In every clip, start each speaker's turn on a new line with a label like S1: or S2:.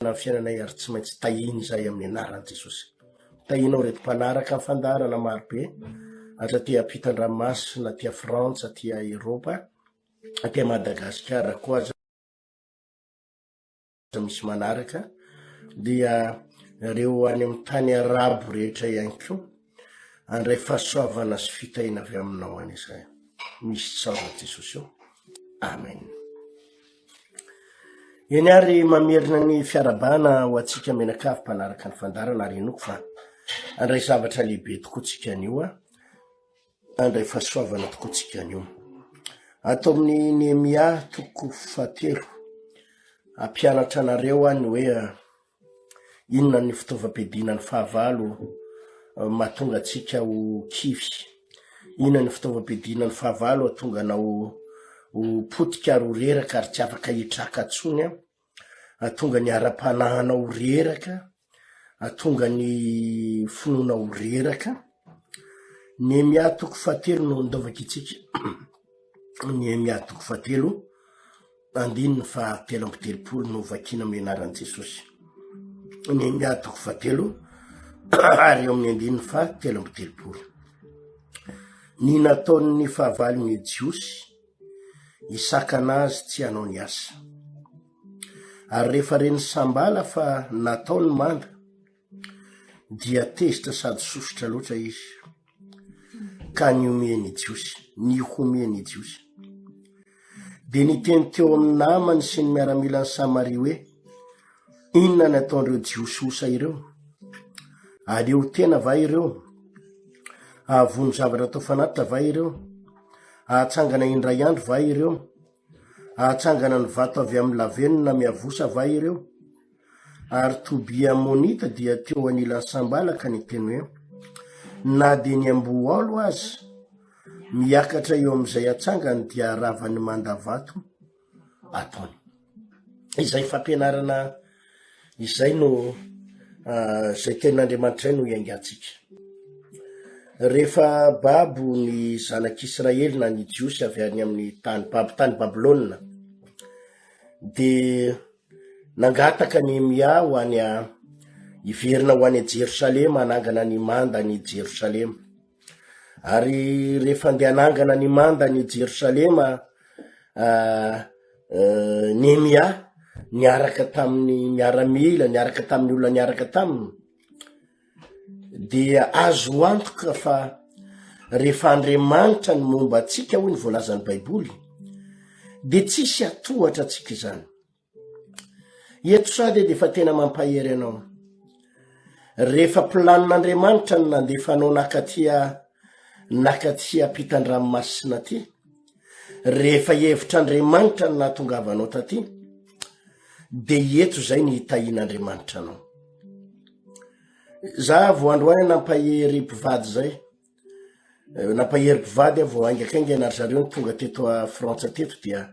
S1: na fiainanay ary tsy maintsy tahiny zay amin'ny anaran'i Jesosy. Tahinao reto mpanaraka fandarana maro be, atra tia ampitan-dranomasina, tia Frantsa, tia Eropa, tia Madagasikara koa aza misy manaraka, dia reo any amin'ny tany arabo rehetra ihany koa, andray fahasoavana sy fitahina avy aminao any izay. Misy tsaora Jesosy io. Amen. Eny ary mamerina ny fiarabana ho atsika menakavy mpanaraka ny fandarana ary enoko fa andray zavatra lehibe tokoa tsika anio andray fahasoavana tokoa tsika anio. Ato amin'ny Nehemia 3 ampianatra anareo any hoe inona ny fitaovam-piadiana ny fahavalo mahatonga atsika ho kivy, inona ny fitaovam-piadiana ny fahavalo atonga anao ho potika ary ho reraka ary tsy afaka hitraka atsony, atonga ny ara-panahanao ho reraka, atonga ny finoana ho reraka. Nehemia 3 no ndovaka itsika. Nehemia 3 andininy fa 7 no vakina amin'ny anaran'i Jesosy. Nehemia 3 ary eo amin'ny andininy fa 7. Ny nataon'ny fahavalon'ny Jiosy isakana azy tsy hanao ny asa. Ary rehefa reny sambala fa nataony manda, dia tezitra sady sosotra loatra izy, ka niomeny Jiosy, nihomeny Jiosy. Dia niteny teo amin'ny namany sy ny miaramilany Samaria hoe, inona ny ataondreo Jiosy osa ireo? Aleo tena va ireo? Ahavono zavatra atao fanatitra va ireo? Ahatsangana indray andro va ireo? Ahatsangana ny vato avy amin'ny lavenona miavosa va ireo? Ary Tobia Monita dia teo anilan'ny sambala ka niteny hoe, na dia ny amboalo azy miakatra eo amin'izay atsangany dia ravany manda vato ataony. Izay fampianarana izay no zay tenin'Andriamanitra no iangatsika. Rehefa babo ny zanak'Israely na ny Jiosy avy any amin'ny tany Babilôna, dia nangataka Nehemia ho any iverina ho any Jerosalema, anangana ny manda ny Jerosalema. Ary rehefa andeha anangana ny manda ny Jerosalema, Nehemia niaraka tamin'ny miaramila, niaraka tamin'ny olona niaraka taminy, dia azo antoka fa rehefa Andriamanitra ny momba atsika hoy ny voalazan'ny Baiboly, dia tsisy atohatra atsika izany. Eto sady dia fa tena mampahery anao. Rehefa planin'Andriamanitra no nandefanao nakatia ampitan-dranomasina ty, rehefa hevitr'Andriamanitra no nahatongavanao taty, dia eto zay ny tahin'Andriamanitra anao. Za vo androany nampahery mpivady zay, nampahery mpivady vo aingaikaingana ary zareo ny tonga teto a Frantsa teto, dia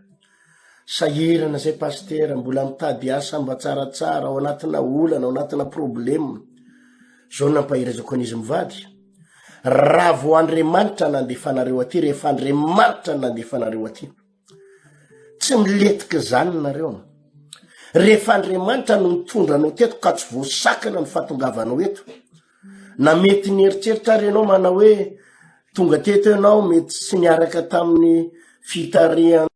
S1: sahirana zay pastera, mbola mitady asa mba tsaratsara ao anatina olana, ao anatina problema. Zao nampaherizako an'izy mivady. Raha vo Andriamanitra nandefanareo aty, rehefa Andriamanitra nandefanareo aty, tsy miletika zany nareo. Rehefa Andriamanitra no mitondra anao teto ka tsy voasakana ny fahatongavanao eto, na mety nieritreritra renao mana hoe tonga teto ianao mety tsy niaraka tamin'ny fitarian'ny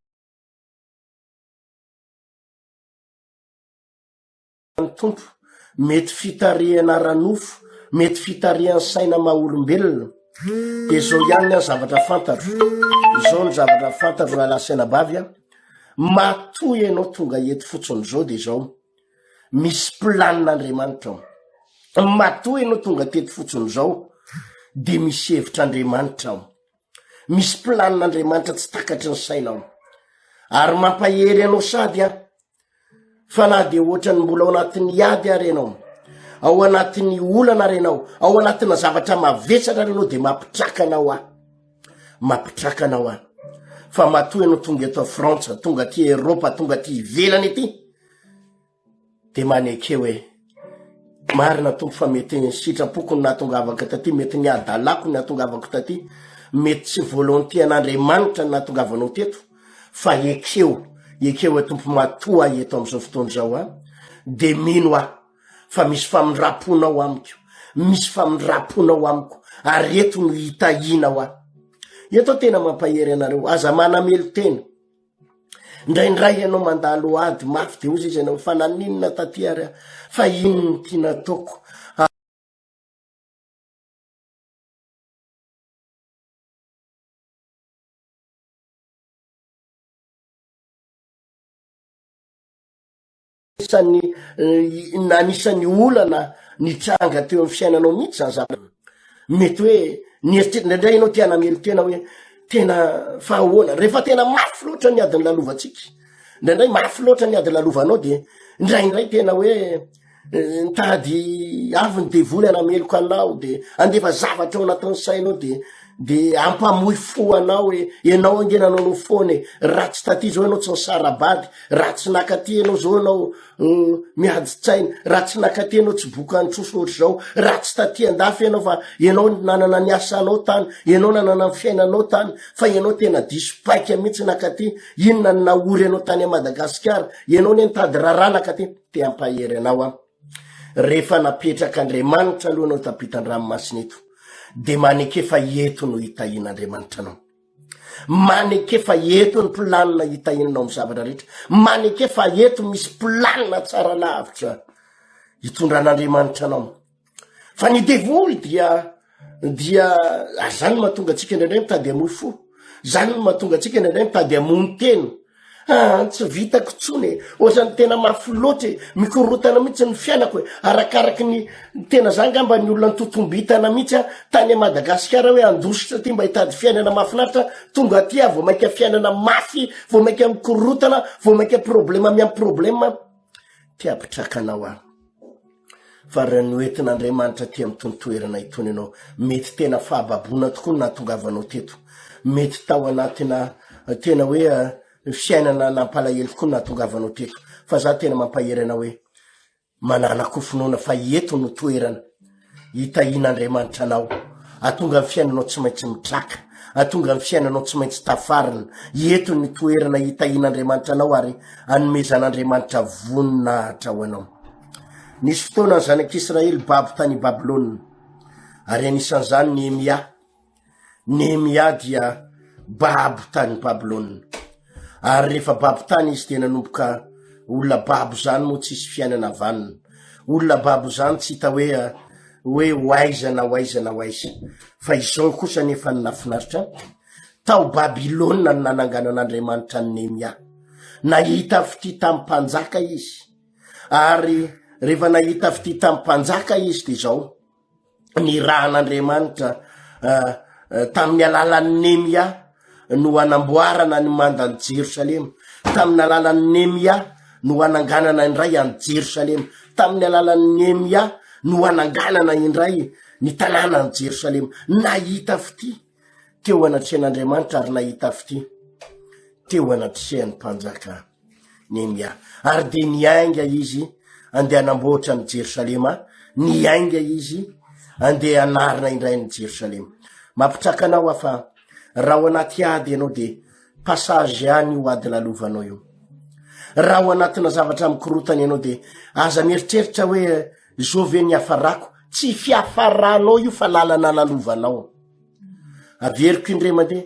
S1: tompo, mety fitariana ranofo, mety fitarian'ny saina maha-olombelona, dia zao ihany ny zavatra fantatro. Zao ny zavatra fantatro raha lasaina bavy a, matoy ianao tonga eto fotsiny zao dia zao misy planin'Andriamanitra ao. Matoy ianao tonga teto fotsiny zao dia misy hevitr'Andriamanitra ao. Misy planin'Andriamanitra tsy takatry ny sainao. Ary mampahery ianao sady fa na dia ohatrany mbola ao anatin'ny ady ary ianao, ao anatin'ny olana ary ianao, ao anatina zavatra mavesatra ary ianao, dia mampitraka anao fa matoy ianao tonga eto a Frantsa, tonga aty Eropa, tonga aty ivelany ity, dia maneke hoe marina tompo fa mety ny sitrapoko ny nahatongavako taty, mety ny adalako ny nahatongavako taty, mety tsy volonté an'Andriamanitra ny nahatongavanao teto, fa ekeo tompo matoa eto amin'izao fotoana zao de mino aho fa misy famindraponao amiko, misy famindraponao amiko, ary eto no hitahinao aho. Eto tena mampahery anareo, aza manamelo tena. Ndraindray ianao mandalo ady mafy de ozy izy ianao fa naninona taty ary fa ino ny tia nataoko. Anisan'ny olana nitranga teo amin'ny fiainanao mihitsy zany zavatra. Mety hoe ndraindray ianao tia namelo tena hoe tena fa ahoana, rehefa tena mafy loatra ny adiny lalovantsika, ndraindray mafy loatra ny adiny lalovanao de ndraindray tena hoe nitady avy ny devoly anameloko anao de andefa zavatra ao anatin'ny sainao de ampamoy fo anao hoe ianao angenanao no fone ratsy taty zao ianao tsy nisarabady, ratsy nakaty ianao zao anao miady-tsaina, ratsy nakaty ianao tsy boka antroso ohatry zao, ratsy taty andafy ianao fa ianao nanana ny asanao tany, ianao nanana ny fiainanao tany fa ianao tena diso paika mihitsy nakaty, inona ny naory ianao tany a Madagasikara, ianao ne nitady rarà nakaty. Te ampahery anao aho. Rehefa napetraka Andriamanitra aloha anao tapitan-dranomasina eto de manekefa eto no hitahin'Andriamanitra anao, manekefa eto ny planina hitahinanao amin'ny zavatra rehetra, manekefa eto misy planina tsara lavitra hitondran'Andriamanitra anao. Fa ny devoly dia zany mahatonga atsika indraindray mitady hamoy fo, zany mahatonga atsika indraindray mitady hamono tena. Tsy vitako tsony, ohatrany tena mafy loatra mikorotana mihitsy ny fiainako arakaraky ny tena zany ngamba ny olona nitotombitana mihitsy tany a Madagasikara hoe andositra ty mba hitady fiainana mafinaritra, tonga aty vao maika fiainana mafy, vao maika mikorotana, vao maika problema miampy problema. Ty apitrakanao aho. Fa raha ny oentin'Andriamanitra ty amin'ny tontoerana itony ianao, mety tena fahababona tokoa no nahatongavanao teto, mety tao anatina tena hoe fiainana nampalahelo tokoa no nahatongavanao teto. Fa za tena mampahery anao hoe mananako finoana fa eto no toerana hitahin'Andriamanitra anao, atonga amin'ny fiainanao tsy maintsy mitraka, atonga amin'ny fiainanao tsy maintsy tafarina. Eto ny toerana hitahin'Andriamanitra anao ary anomezan'Andriamanitra voninahitra ho anao. Nisy fotoana ny zanak'Israely babo tany Babilôna, ary anisan'izany Nehemia dia babo tany Babilôna. Ary rehefa babo tany izy de nanomboka olona babo zany moa tsisy fiainana vanina, olona babo zany tsy hita hoe waiza fa izao kosa nefa ny nafinaritra. Tao Babilôna no nanangana an'Andriamanitra ny Nehemia, nahita fity tamin'ny mpanjaka izy, ary rehefa nahita fity tamin'ny mpanjaka izy de zao ny rahan'Andriamanitra tamin'ny alalan'ny Nehemia no anamboarana ny mandan'ny Jerosalema, tamin'ny alalan'ny Nehemia no ananganana indray any Jerosalema, tamin'ny alalan'ny Nehemia no ananganana indray ny tanàna ny Jerosalema. Nahita fity teo anatrehan'Andriamanitra ary nahita fity teo anatrehan'ny mpanjaka Nehemia, ary de niainga izy andeha anamboatra ny Jerosalema, niainga izy andeha anarina indray ny Jerosalema. Mampitraka anao afa raha ao anaty ady ianao de passage any io ady lalovanao io, raha ao anatina zavatra mikorotana ianao de aza mieritreritra hoe zao ve ny afarako, tsy fiafaranao io fa lalana lalovanao. Averiko indray mandeha,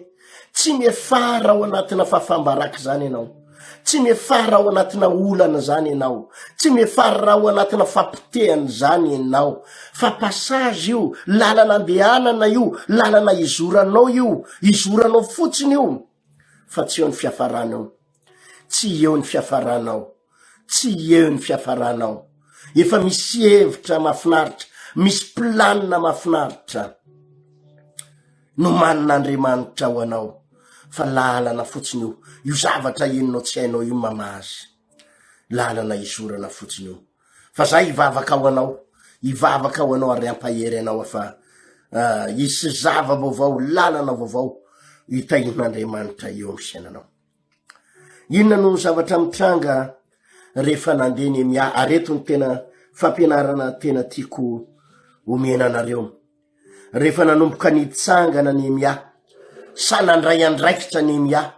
S1: tsy miefara ao anatina fafambaraka zany ianao, tsy miefara ao anatina olana zany ianao, tsy miefara ao anatina fampitehana zany ianao, fa passage io, lalana andehanana io, lalana izoranao fotsiny io, fa tsy eo ny fiafaranao, tsy eo ny fiafaranao, tsy eo ny fiafaranao. Efa misy hevitra mafinaritra, misy planina mafinaritra no manan'Andriamanitra ho anao, fa lalana fotsiny io zavatra enonao tsy hainao io mamazy, lalana izorana fotsiny io. Fa za hivavaka ho anao ary ampahery anao fa isy zava-baovao, lalana vaovao hitahin'Andriamanitra eo amin'ny fiainanao. Inona no zavatra mitranga rehefa nandeha Nehemia? Areto ny tena fampianarana tena tiako omena anareo. Rehefa nanomboka nitsangana Nehemia, sanandray andraikitra Nehemia,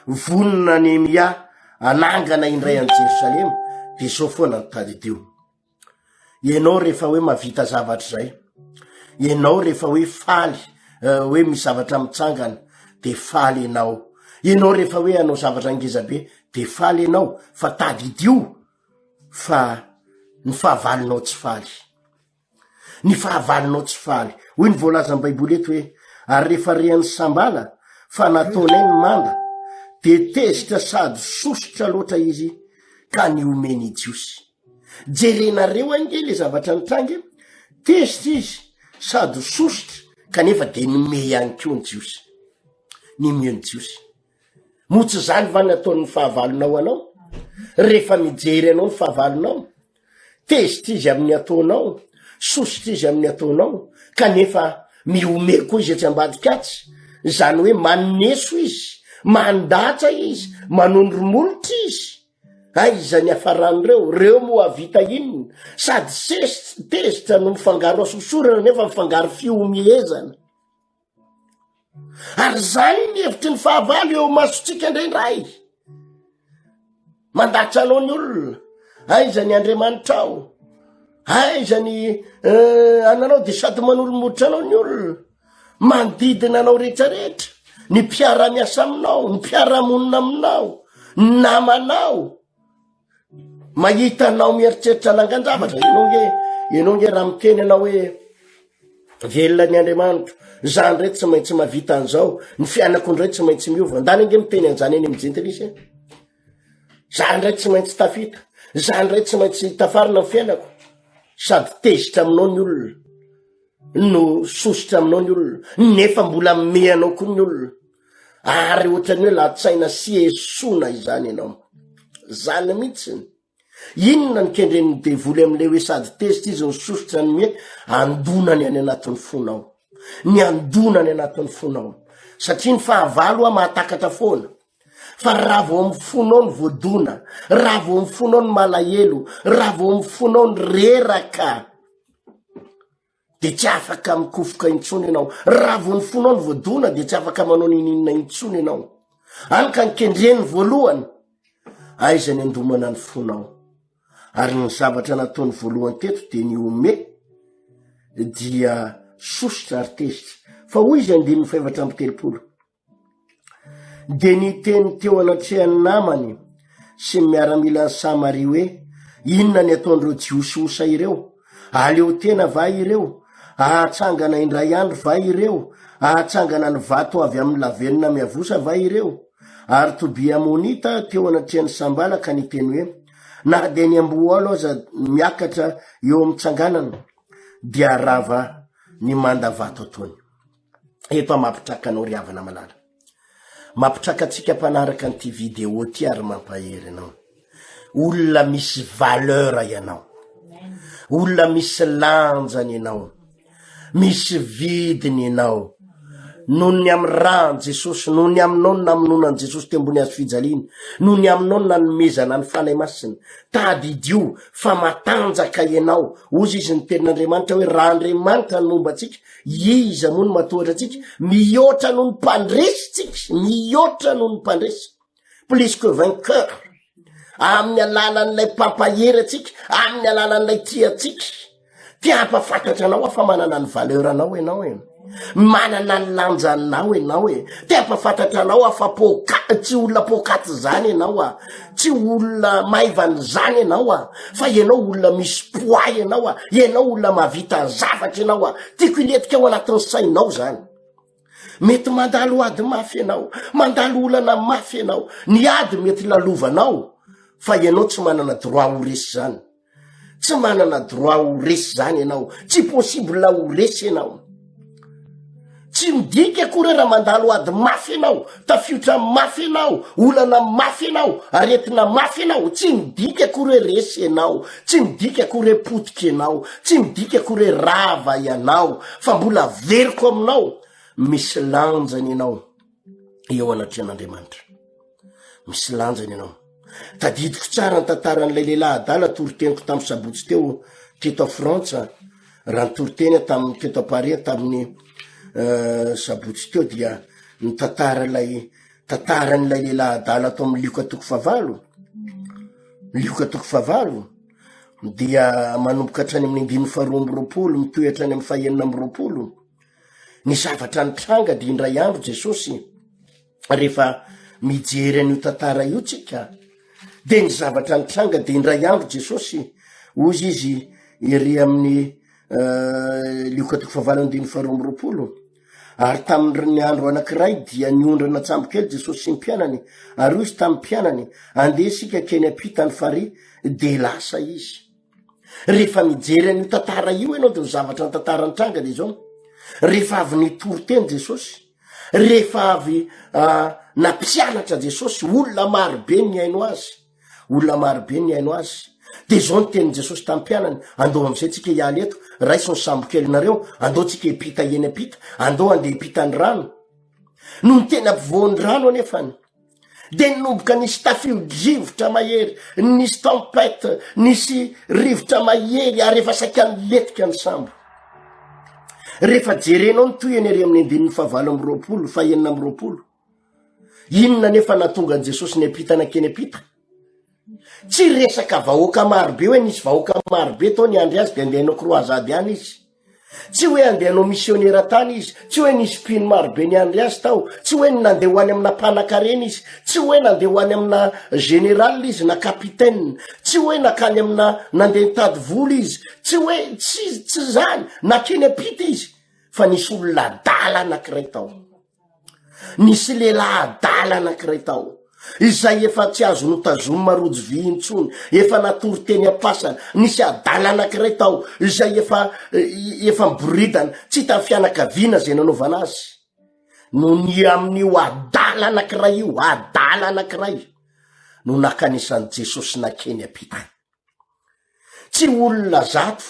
S1: vonona Nehemia anangana indray any Jerosalema, de so foana ny tadidio. Ianao rehefa hoe mavita zavatra zay, ianao rehefa hoe faly hoe misy zavatra mitsangana de faly ianao. Ianao rehefa hoe anao zavatra ngezabe de faly ianao, fa tadidio fa ny fahavalonao tsy faly. Ny fahavalonao tsy faly. Hoy ny voalaza ny Baiboly eto hoe ary rehefa rehan'ny sambala fa nataonay ny manda de tezitra sady sosotra loatra izy ka ny omeny Jiosy. Jerenareo ange le zavatra nitrangy, tezitra izy sady sosotra kanefa de nome ihany koa ny Jiosy. Nimeny Jiosy. Motsy zany va nataon'ny fahavalonao anao? Rehefa mijery anao ny fahavalonao, tezitra izy amin'ny ataonao, sosotra izy amin'ny ataonao, kanefa miome koa izy tsy ambadikatsy. Zany hoe maneso izy, mandatra izy, manondromolotra izy. Aizany afaran'ireo, reo moa vita inona, sady tezitra no mifangaro asosorana nefa mifangaro fiomihezana. Ary zany ny hevitry ny fahavalo eo masotsika indraindray. Mandatra anao ny olona, aizany Andriamanitra ao, aizany ananao de sady manolomotra anao ny olona, mandidina anao rehetrarehetra, ny mpiara-miasa aminao, ny mpiara-monina aminao, ny namanao, mahita anao mieritreritra langan-javatra. Ianao nge raha miteny anao hoe velona ny Andriamanitra, zany reto tsy maintsy mavita an'izao, ny fianako ndray tsy maintsy miova. Ndany nge miteny an'izany eny mijentelisy. Zany reto tsy maintsy tafita, zany reto tsy maintsy tafarina ny fianako. Sady tezitra aminao ny olona, no sosotra aminao ny olona, nefa mbola meanao koa ny olona. Ary ohatrany hoe latsaina sy esona izany ianao. Zany mihitsiny. Inona ny kendren'ny devoly am'le hoe sady tezitra izy ny sosotra ny me, andonany any anatin'ny fonao. Ny andonany anatin'ny fonao. Satria ny fahavalo mahatakatra foana. Fa raha vao amin'ny fonao ny voadona, raha vao amin'ny fonao ny malahelo, raha vao amin'ny fonao ny reraka, de tsy afaka mikofoka intsony ianao. Raha vao ny fonao ny voadona de tsy afaka manao ninina intsony ianao. Any ka ny kendreny voalohany, aizany andomana ny fonao. Ary ny zavatra nataony voalohany teto de ny ome dia sosotra ary tezitra. Fa hoy izy 5:7. De ny teny teo anatrehan'ny namany sy miaramila ny Samaria hoe inona ny ataondreo jiososa ireo? Aleo tena va ireo? Ahatsangana indray andro va ireo? Ahatsangana ny vato avy amin'ny lavenina miavosa va ireo? Ary Tobia Monita teo anatrehan'ny Sambala ka ny teny hoe na de ny amboalo aza miakatra eo amin'ny tsanganana dia rava ny manda vato ataony. Eto mampitraka anao ry havana malala. Mampitraka atsika mpanaraka an'ity vidéo ty ary mampahery anao. Olona misy valeur ianao. Olona misy lanjany ianao. Misy vidiny ianao. Nohony amin'ny rano Jesosy, nohony aminao ny namononan Jesosy teo ambony hazo fijaliana, nohony aminao ny nanomezana ny fanahy masina, tadidio fa matanjaka ianao. Ozy izy ny tenin'Andriamanitra hoe raha Andriamanitra ny momba atsika, iza moa ny matohatra atsika, mihoatra noho ny mpandresy tsika, mihoatra noho ny mpandresy, plus que vainqueur, amin'ny alalan'ilay pampahery atsika, amin'ny alalan'ilay tiatsika. Ty ampafantatra anao fa manana ny valeur anao ianao e. Manana ny lanjanao ianao e. Ty ampafantatra anao fa tsy olona pokaty zany ianao tsy olona maivany zany ianao fa ianao olona misy poids ianao ianao olona mavita zavatra ianao tiako iletika ao anatin'ny sainao zany. Mety mandalo ady mafy ianao, mandalo olana mafy ianao, ny ady mety lalovanao, fa ianao tsy manana droit ho resy zany. Tsy manana droit ho resy zany ianao, tsy possible ho resy ianao. Tsy midika akory raha mandalo ady mafy ianao, tafiotra mafy ianao, olana mafy ianao, aretina mafy ianao, tsy midika akory resy ianao, tsy midika akory potika ianao, tsy midika akory rava ianao, fa mbola veriko aminao. Misy lanjany ianao eo anatrehan'Andriamanitra. Misy lanjany ianao. Tadidiko tsara ny tantaran'ilay lehilahy adala toriteniko tamin'ny sabotsy teo teto a Frantsa, raha ny toriteny teto a Paris tamin'ny sabotsy teo dia ny tantaran'ilay lehilahy adala atao amin'ny 9 fahavalo. lioka toko favalo dia manomboka hatrany amin'ny 520 mitoy hatrany amin'ny 420 ny zavatra nitranga de indray andro Jesosy rehefa mijery an'io tantara io tsika de ny zavatra nitranga de indray andro Jesosy ozy izy iry amin'ny lioka toko favalo 520 ary tamin'ny andro anankiray dia niondrana tsambokely Jesosy sy ny mpianany ary izy tamin'ny mpianany andeha sika keny ampitany fary de lasa izy rehefa mijery an'io tantara io ianao de ny zavatra ny tantara nitranga de zao rehefa avy nitory teny Jesosy rehefa avy nampianatra Jesosy olona marobe ny aino azy olona marobe ny aino azy de zao ny teny Jesosy tamin'ny mpianany andao am'izay tsika hialy eto raiso ny sambokelinareo andao tsika hipita eny apita andao andeha hipitany rano no ny tena ampivoan'ny rano anefany de nomboka nisy tafio-drivotra mahery nisy tempête nisy rivotra mahery ary efa saika niletika ny sambo rehefa jerenao ny toy eny ary amin'ny 520 fa 420 inona nefa natonga an Jesosy ny apitana keny apita tsy resaka vahoaka marobe hoe nisy vahoaka marobe tao ny andry azy de andehanao croisade any izy tsy hoe andehanao missionnaire tany izy tsy hoe nisy mpino marobe ny andry azy tao tsy hoe nandeha ho any amina mpanan-karena izy tsy hoe nandeha ho any amina général izy na capitaine tsy hoe nakany amina nandeha nitady vola izy tsy hoe tsy zany na keny apita izy fa nisy olona adala anankiray tao nisy lehilahy adala anankiray tao izay efa tsy azo notazomy marojo vy intsony efa natory teny ampasana nisy adala anankiray tao izay efa miboridana tsy hita fianakaviana zay nanaovana azy no ny amin'io adala anankiray io adala anankiray no nakanisan'i Jesosy nakeny apita tsy olona zato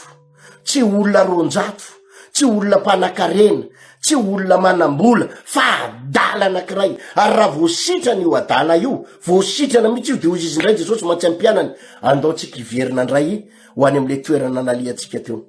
S1: tsy olona ronjato tsy olona mpanan-karena tsy olona manambola fa adala anankiray ary raha voasitrana io adala io voasitrana mihitsy io de ozy izy indray Jesosy mantsy ampianany andao tsika iverina indray ho any am'le toerana naliantsika teo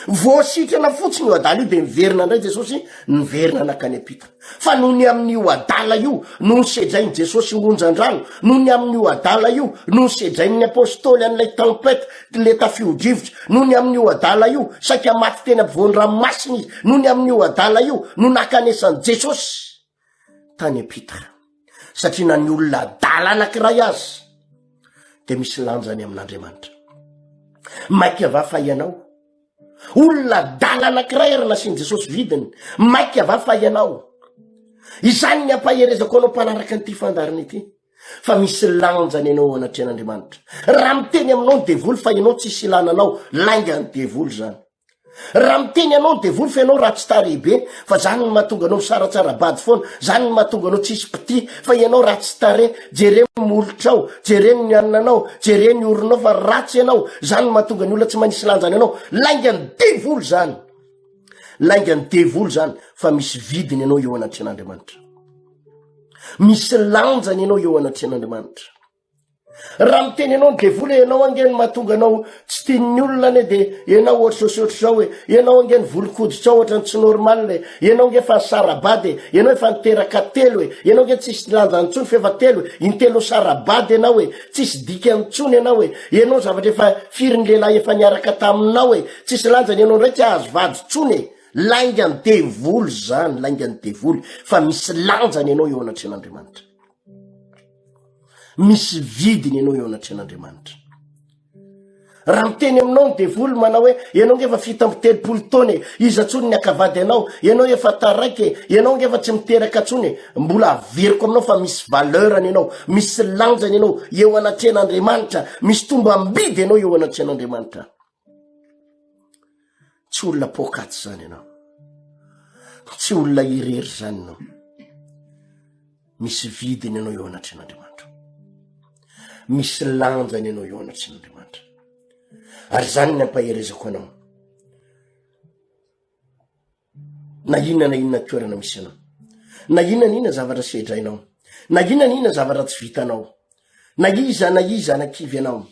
S1: voasitrana fotsiny io adala io de miverina indray Jesosy niverina nakany apita fa noho ny amin'io adala io no ny sedrainy Jesosy onjan-drano noho ny amin'io adala io no ny sedrainy apôstôly an'ilay tempête le tafio-drivotra noho ny amin'io adala io saika maty teny ampovoan'ny ranomasina izy noho ny amin'io adala io no nakanesan'i Jesosy tany apita satria na ny olona adala anankiray azy de misy lanjany amin'Andriamanitra maiky avafa ianao olona adala anankiray ary nasiany Jesosy vidiny maiky avafa ianao izany ny ampaherezako anao mpanaraka nyity fandariny ity fa misy lanjany ianao anatrehan'Andriamanitra raha miteny aminao ny devoly fa ianao tsisy ilananao lainga ny devoly zany raha miteny anao ny devoly fa ianao ratsy tarehibe fa zany ny mahatonga anao misaratsara bady foana zany ny mahatonga anao tsisy piti fa ianao ratsy tare jere molotrao jere ny ananao jere ny orinao fa ratsy ianao zany ny mahatonga ny olona tsy manisy lanjany anao lainga ny devoly zany lainga ny devoly zany fa misy vidiny ianao eo anatrehan'Andriamanitra misy lanjany ianao eo anatrehan'Andriamanitra raha miteny anao ny devoly ianao angeny mahatonga anao tsy tian'ny olona ane de ianao ohatry zao hoe ianao angeny volikoditra ohatra ny tsy normal ianao nge fa sarabady ianao efa niteraka telo ianao nge tsisy lanja nitsony fa efa telo intelo sarabady ianao hoe tsisy dika nitsony ianao ianao zavatra efa firy ny lehilahy efa niaraka taminao tsisy lanjany ianao ndray tsy ahazo vady tsony lainga ny devoly zany lainga ny devoly fa misy lanjany ianao eo anatrehan'Andriamanitra misy vidiny ianao eo anatrehan'Andriamanitra raha miteny aminao ny devoly manao hoe ianao ngefa fita telopolo taona iza tsony ny akavady ianao efa taraiky ianao ngefa tsy miteraka tsony mbola averiko aminao fa misy valeurany ianao misy lanjany ianao eo anatrehan'Andriamanitra misy tomba ambidy ianao eo anatrehan'Andriamanitra tsy olona pokaty zany ianao tsy olona irery zany ianao misy vidiny ianao eo anatrehan'Andriamanitra misy lanjany ianao eo anatrehan'Andriamanitra ary zany ny ampaherezako anao na inona toerana misy anao na inona zavatra sedrainao na inona zavatra tsy vitanao na iza anakivy anao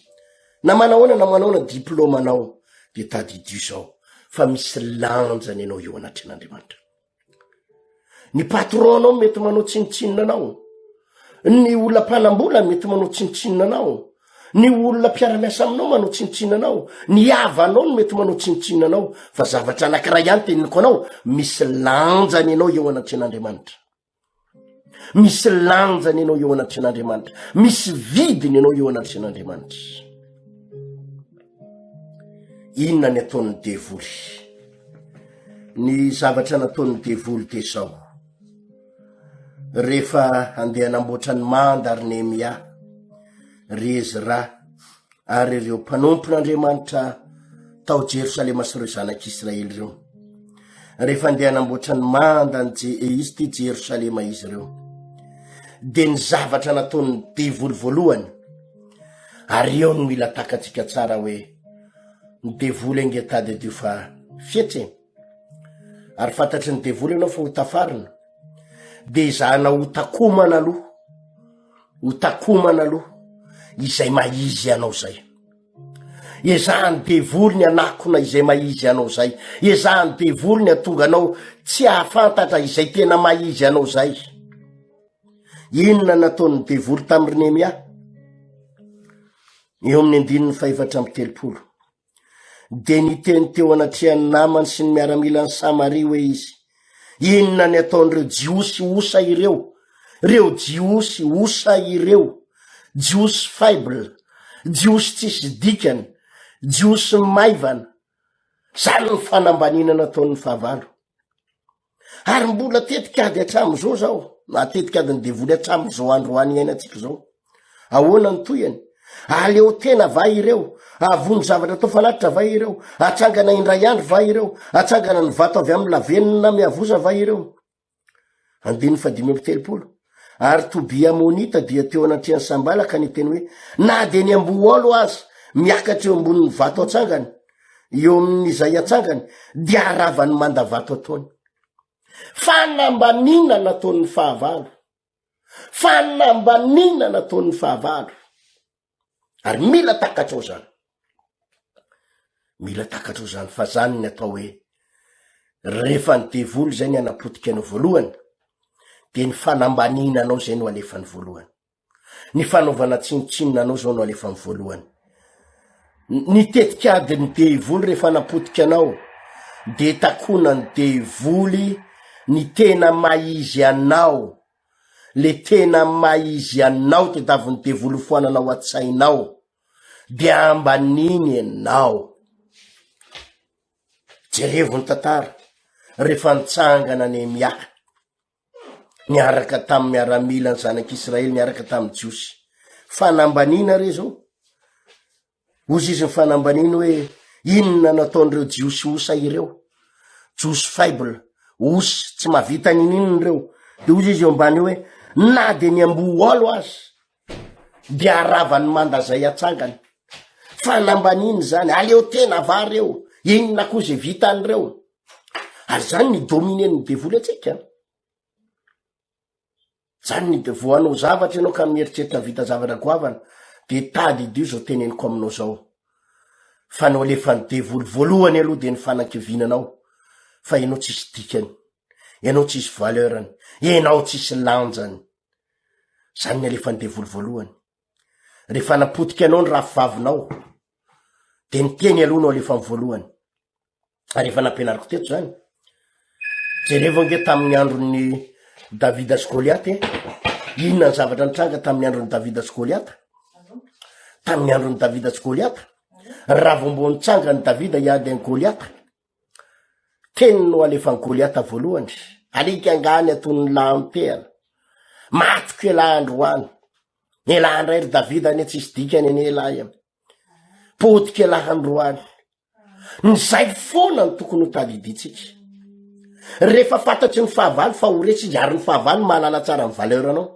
S1: na manaona diplôma anao de tadidio zao fa misy lanjany ianao eo anatrehan'Andriamanitra ny patron anao mety manao tsinitsinina anao ny olona mpanambola mety manao tsinitsinina anao ny olona mpiara-miasa aminao manao tsinotsinanao, ny havanao no mety manao tsinotsinanao, fa zavatra anankiray ihany teniniko anao, misy lanjany ianao eo anatren'Andriamanitra, misy lanjany ianao eo anatren'Andriamanitra, misy vidiny ianao eo anatren'Andriamanitra. Inona ny ataon'ny devoly? Ny zavatra nataon'ny devoly de zao: rehefa andeha namboatra ny manda ary Nehemia, ry Ezra ary ireo mpanompon'Andriamanitra tao Jerosalema sy ireo zanak'Israely ireo, rehefa andeha namboatra ny manda izy ty Jerosalema izy ireo, de ny zavatra nataon'ny devoly voalohany, ary eo no mila takatsika tsara hoe ny devoly angetady dio fa fietse, ary fantatry ny devoly ianao fa hotafarina, de izahana hotakomana aloha izay maizy anao zay. Ezahany devoly ny anakona izay maizy anao zay, ezahany devoly ny atonga anao tsy ahafantatra izay tena maizy anao zay. Inona nataon'ny devoly tamin'ny Nehemia? Eo amin'ny 7:30, de niteny teo anatrehan'ny namany sy ny miaramilany Samaria hoe izy: inona ny ataon'ireo jiosy osa ireo, reo jiosy osa ireo, jiosy faible, jiosy tsisy dikany, jiosy maivana, zany ny fanambanina nataon'ny fahavalo. Ary mbola tetikady hatramizao zao, matetikady ny devoly hatramizao androany iainantsika zao. Ahoana ny toyany? Aleo tena va ireo, avony zavatra tao fanatitra va ireo, atsangana indray andro va ireo, atsangana ny vato avy amin'ny lavenina miavoza va ireo. 5:30. Ary Tobia Monita dia teo anatrehan'ny Sambalaka ny teny hoe: na de ny amboalo azy miakatra eo ambonin'ny vato atsangany, eo amin'izay atsangany, dia aravany manda vato ataony. Fanambanina nataon'ny fahavalo, fanambanina nataon'ny fahavalo. Ary mila takatrao zany, fa zany ny atao hoe rehefa ny devoly zay ny anapotika ny voalohany, de ny fanambanina anao zay no alefa ny voalohany, ny fanaovana tsinotsinona anao zao no alefa ny voalohany. Ny tetikady ny devoly rehefa napotika anao, de takona ny devoly ny tena maizy anao, le tena maizy anao tedavy ny devoly foananao atsainao, de ambaniny anao. Jerevo ny tantara rehefa nitsangana Nehemia niaraka tamin'ny miaramila ny zanak'Israely, niaraka tamin'ny jiosy, fanambanina re zao. Ozy izy ny fanambanina hoe inona nataon'ireo jiosy osa ireo, jiosy faible, osy tsy mavita nininy reo. De ozy izy eo ambany hoe na de ny amboalo azy de aravany manda zay atsangany. Fanambaniny zany, aleo tena va reo, inona koa zay vitan'ireo. Ary zany ny dominen'ny devoly atsika. Zany ny devoanao zavatra ianao ka mieritreritra vita zavatra goavana, de tady dio zao teneniko aminao zao, fa no alefa ny devoly voalohany aloha de ny fanankiovinanao, fa ianao tsisy dikany, ianao tsisy valeurany, ianao tsisy lanjany. Zany ny alefa ny devoly voalohany. Rehefa napotika anao ny rafivavinao, de ny teny aloha no alefa ny voalohany. Rehefa nampianariko teto zany, jerevo ange tamin'ny andron'ny Davida sy Goliaty, inona ny zavatra nitranga tamin'ny andron'ny Davida sy Goliaty? Tamin'ny andron'ny Davida sy Goliaty, raha vao mbo nitsanga ny Davida hiady any Goliaty, teny no alefa ny Goliaty voalohany: alika angany atony lampera, matiko ela androany, ela andray ry Davida ane tsisy dikany ane elay am, potika ela androany. Nizay foana ny tokony ho tadiditsika. Rehefa fantatry ny fahavalo fa horesy izy, ary ny fahavalo mahalala tsara ny valeur anao,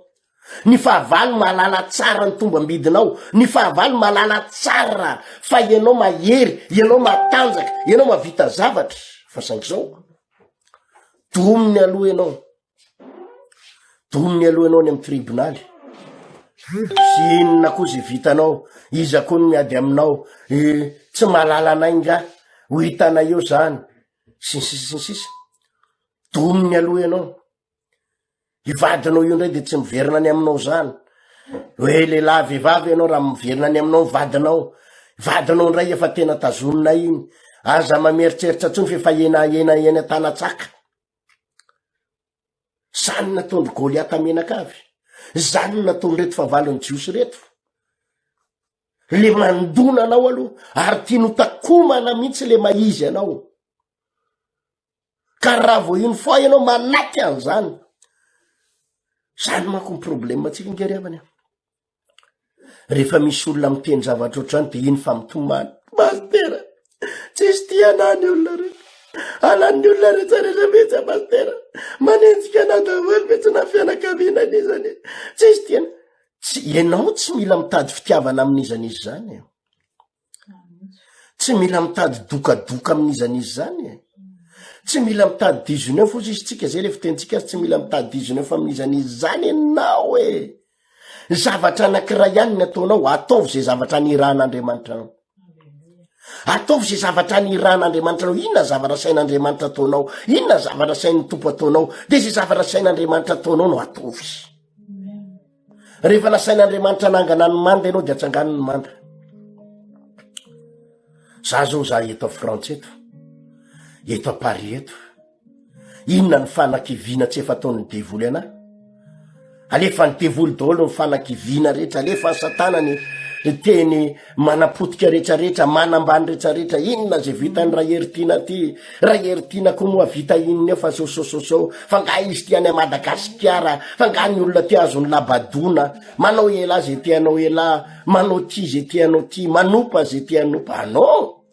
S1: ny fahavalo mahalala tsara ny tomba ambidinao, ny fahavalo mahalala tsara fa ianao mahery, ianao matanjaka, ianao mavita zavatra. Fa sanky zao, dominy aloha ianao ny amin'ny tribunaly, sy inona koa zay vitanao, iza koa no miady aminao, tsy mahalala anay nga, ho hitanay eo zany, sinsisa. Dominy aloha ianao, ivadinao io ndray de tsy miverina any aminao zany, hoe lehilahy vehivavy ianao raha miverina any aminao vadinao ndray efa tena tazonina iny aza mameritseritra tsony fefa ena tanatsaka zany nataondry Goliata menakavy zany nataony reto favalony jiosy reto le mandona anao aloha ary tiano takomana mihitsy le maizy anao ka raha vo iny foa ianao manaty an'izany zany manko ny problema tsika ngerevany rehefa misy olona miteny zavatra ohatrany de iny fa mitomany mastera tsisy ty anany olona rehetra anany olona rehetra rehetra mihitsy mastera manenjika anao daholo mihitsy na fianakaviana an'izany tsisy ty tsy ianao tsy mila mitady fitiavana amin'izan'izy zany tsy mila mitady dokadoka amin'izan'izy zany tsy mila mitady 19 ozy izy tsika zay le fitentsika azy tsy mila mitady 19 amin'izan'izy zany ianao zavatra anankiray ihany ny ataonao ataovy zay zavatra nirahan'Andriamanitra anao ataovy zay zavatra nirahan'Andriamanitra anao inona zavatra sain'Andriamanitra ataonao inona zavatra sain'ny tompo ataonao de zay zavatra sain'Andriamanitra ataonao no ataovy rehefa nasain'Andriamanitra nangana ny manda ianao de atsangany ny manda za eto a Frantsa eto a Paris eto inona ny fanakiviana tsy efa ataon'ny devoly ana alefa ny devoly daholo ny fanakiviana rehetra alefa ny satana ny teny manapotika rehetrarehetra manambany rehetrarehetra inona zay vitany raheritiana ty raheritiana ko moa vita inony eo fa sosososo fa nga izy ty any Madagasikara fa nga ny olona ty azony labadona manao ela zay tianao ela manao ty zay tianao ty manopa zay tianopa anao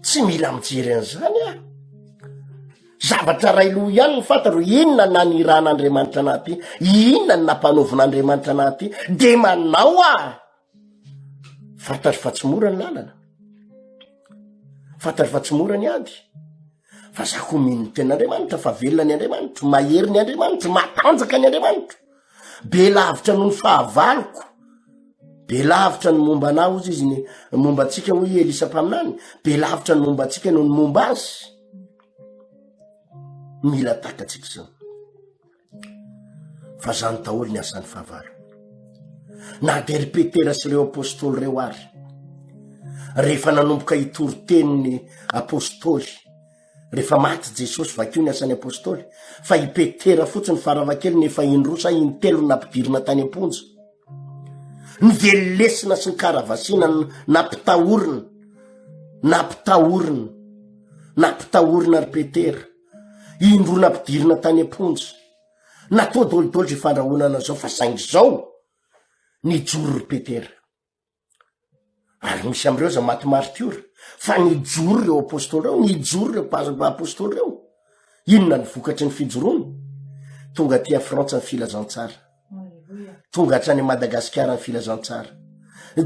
S1: tsy mila mijery an'izany zavatra ray loha ihany ny fantaro inona na nirahan'Andriamanitra anaty inona ny nampanaovin'Andriamanitra anaty de manao fantary fa tsy mora ny lalana fantary fa tsy mora ny ady fa zako mino ten'Andriamanitra fa velona ny Andriamanitra mahery ny Andriamanitra matanjaka ny Andriamanitra be lavitra noho ny fahavaloko be lavitra ny momba anao izy ny momba antsika hoe Elisampaminany be lavitra ny momba antsika noho ny momba azy mila takatsika zany fa zany daholo ny asan'ny fahavalo na de ry Petera sy reo apôstôly reo ary rehefa nanomboka hitory teniny apôstôly rehefa maty Jesosy vakio ny asan'ny apôstôly fa i Petera fotsiny faravakely nefa indrosa intelo nampidirina tany amponja ny velolesina sy ny karavasina nampitahorina ry Petera indro nampidirina tany amponja natao dolidoly zay fandrahonana zao fa saingy zao nijoro ry Petera ary misy amreo za maty martiora fa nijoro reo apôstôly reo nijoro reo apôstôly reo inona ny vokatry ny fijorony tonga ty a Frantsa ny filazantsara tonga hatrany Madagasikara ny filazantsara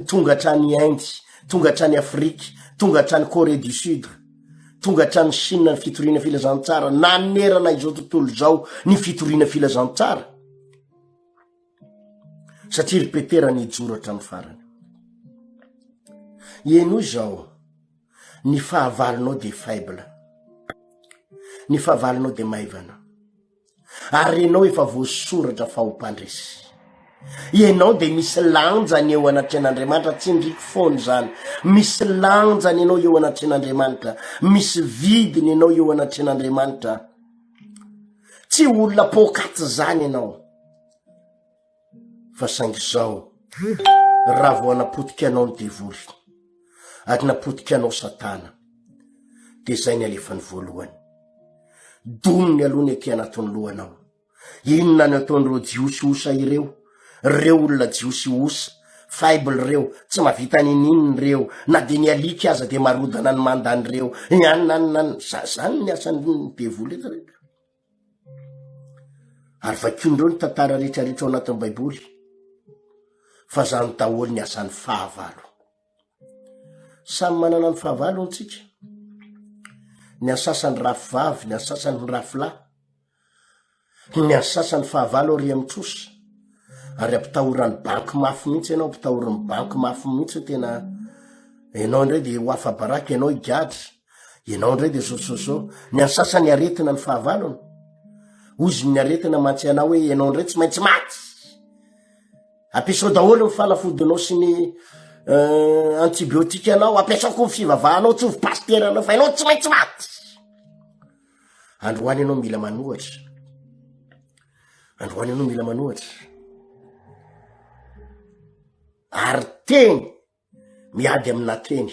S1: tonga hatrany Inde tonga hatrany Afrika tonga hatrany Corée du Sud tonga hatrany Chine ny fitoriana filazantsara nanerana izao tontolo zao ny fitoriana filazantsara satria ry Petera nijoro hatrany farany eno zao ny fahavalonao de faible ny fahavalonao de maivana ary enao efa voasoratra fahompandresy ianao de misy lanjany eo anatren'Andriamanitra tsy ndriky foany zany misy lanjany ianao eo anatren'Andriamanitra misy vidiny ianao eo anatren'Andriamanitra tsy olona pokaty zany ianao fa saingy zao raha vo anapotika anao ny devoly ary napotika anao satana de zay ny alefany voalohany dominy aloha ny aty anatin'ny lohanao inona ny ataon'ireo jiosy osa ireo reo olona jiosy osa faible reo tsy mavita nininy reo na de ny alika aza de marodana ny mandany reo nyanynanynany zany ny asan'ny devoly etrarehetra ary vakiondreo ny tantara rehetrarehetra ao anatin'ny baiboly fa zany daholo ny asan'ny fahavalo samy manana ny fahavalo antsika ny asasany rafivavy ny asasany rafilahy ny asasany fahavalo ary amitrosa ary ampitahorany banky mafy mihitsy ianao ampitahorany banky mafy mihitsy tena ianao ndray de hoafa baraky ianao igadra ianao ndray de sososo ny asasany aretina ny fahavalony ozy ny aretina mantsy anao hoe ianao ndray tsy maintsy maty ampiasao daholo ny fanafodinao sy ny antibiotika anao, ampiasaoko ny fivavahanao, tsy ovy pasteranao fa ianao tsy maintsy maty. Androany ianao mila manohatra, androany ianao mila manohatra, ary teny miady amina teny,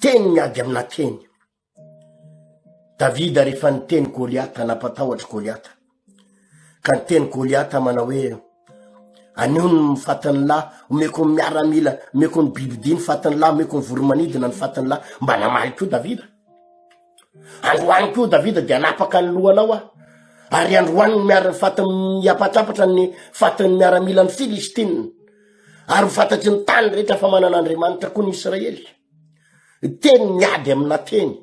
S1: teny miady amina teny. Davida rehefa niteny Goliata, napatahotra Goliata, ka niteny Goliata manao hoe anio ny mifatany lahy, omeko ny miaramila, omeko ny bibidiny fatany lahy, omeko ny voromanidina ny fatany lahy, mba namaly ko Davida. Androany ko Davida dia napaka ny lohanao ary androany ny miara fatany apatrapatra ny fatany miaramila ny Filistinina, ary mifantatry ny tany rehetra fa manana Andriamanitra koa ny Israely. Teny miady amina teny.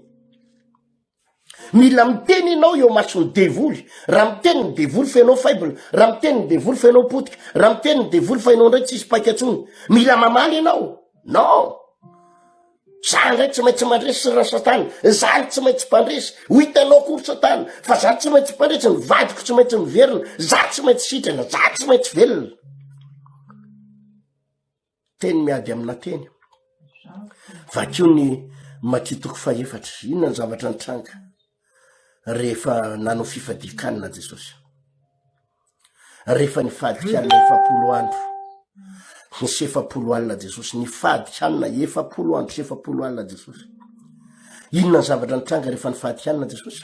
S1: Mila miteny ianao eo mason'ny devoly. Raha miteny ny devoly fa ianao faible, raha miteny ny devoly fa ianao potika, raha miteny ny devoly fa ianao ndray tsisy paikatsony, mila mamaly ianao. Non! Za ndray tsy maintsy mandresy ra Satana, za tsy maintsy mpandresy, ho hitanao kory Satana, fa za tsy maintsy mpandresy, ny vadiko tsy maintsy miverina, za tsy maintsy sitrana, za tsy maintsy velona. Teny miady amina teny. Vakio ny Makitoko faefatra, inona ny zavatra nitranga rehefa nanao fifadikanina Jesosy, rehefa nifadikanina 7 andro ny 7 alina Jesosy, nifadikanina 7 andro 7 alina Jesosy. Inona ny zavatra nitranga rehefa nifadikanina Jesosy?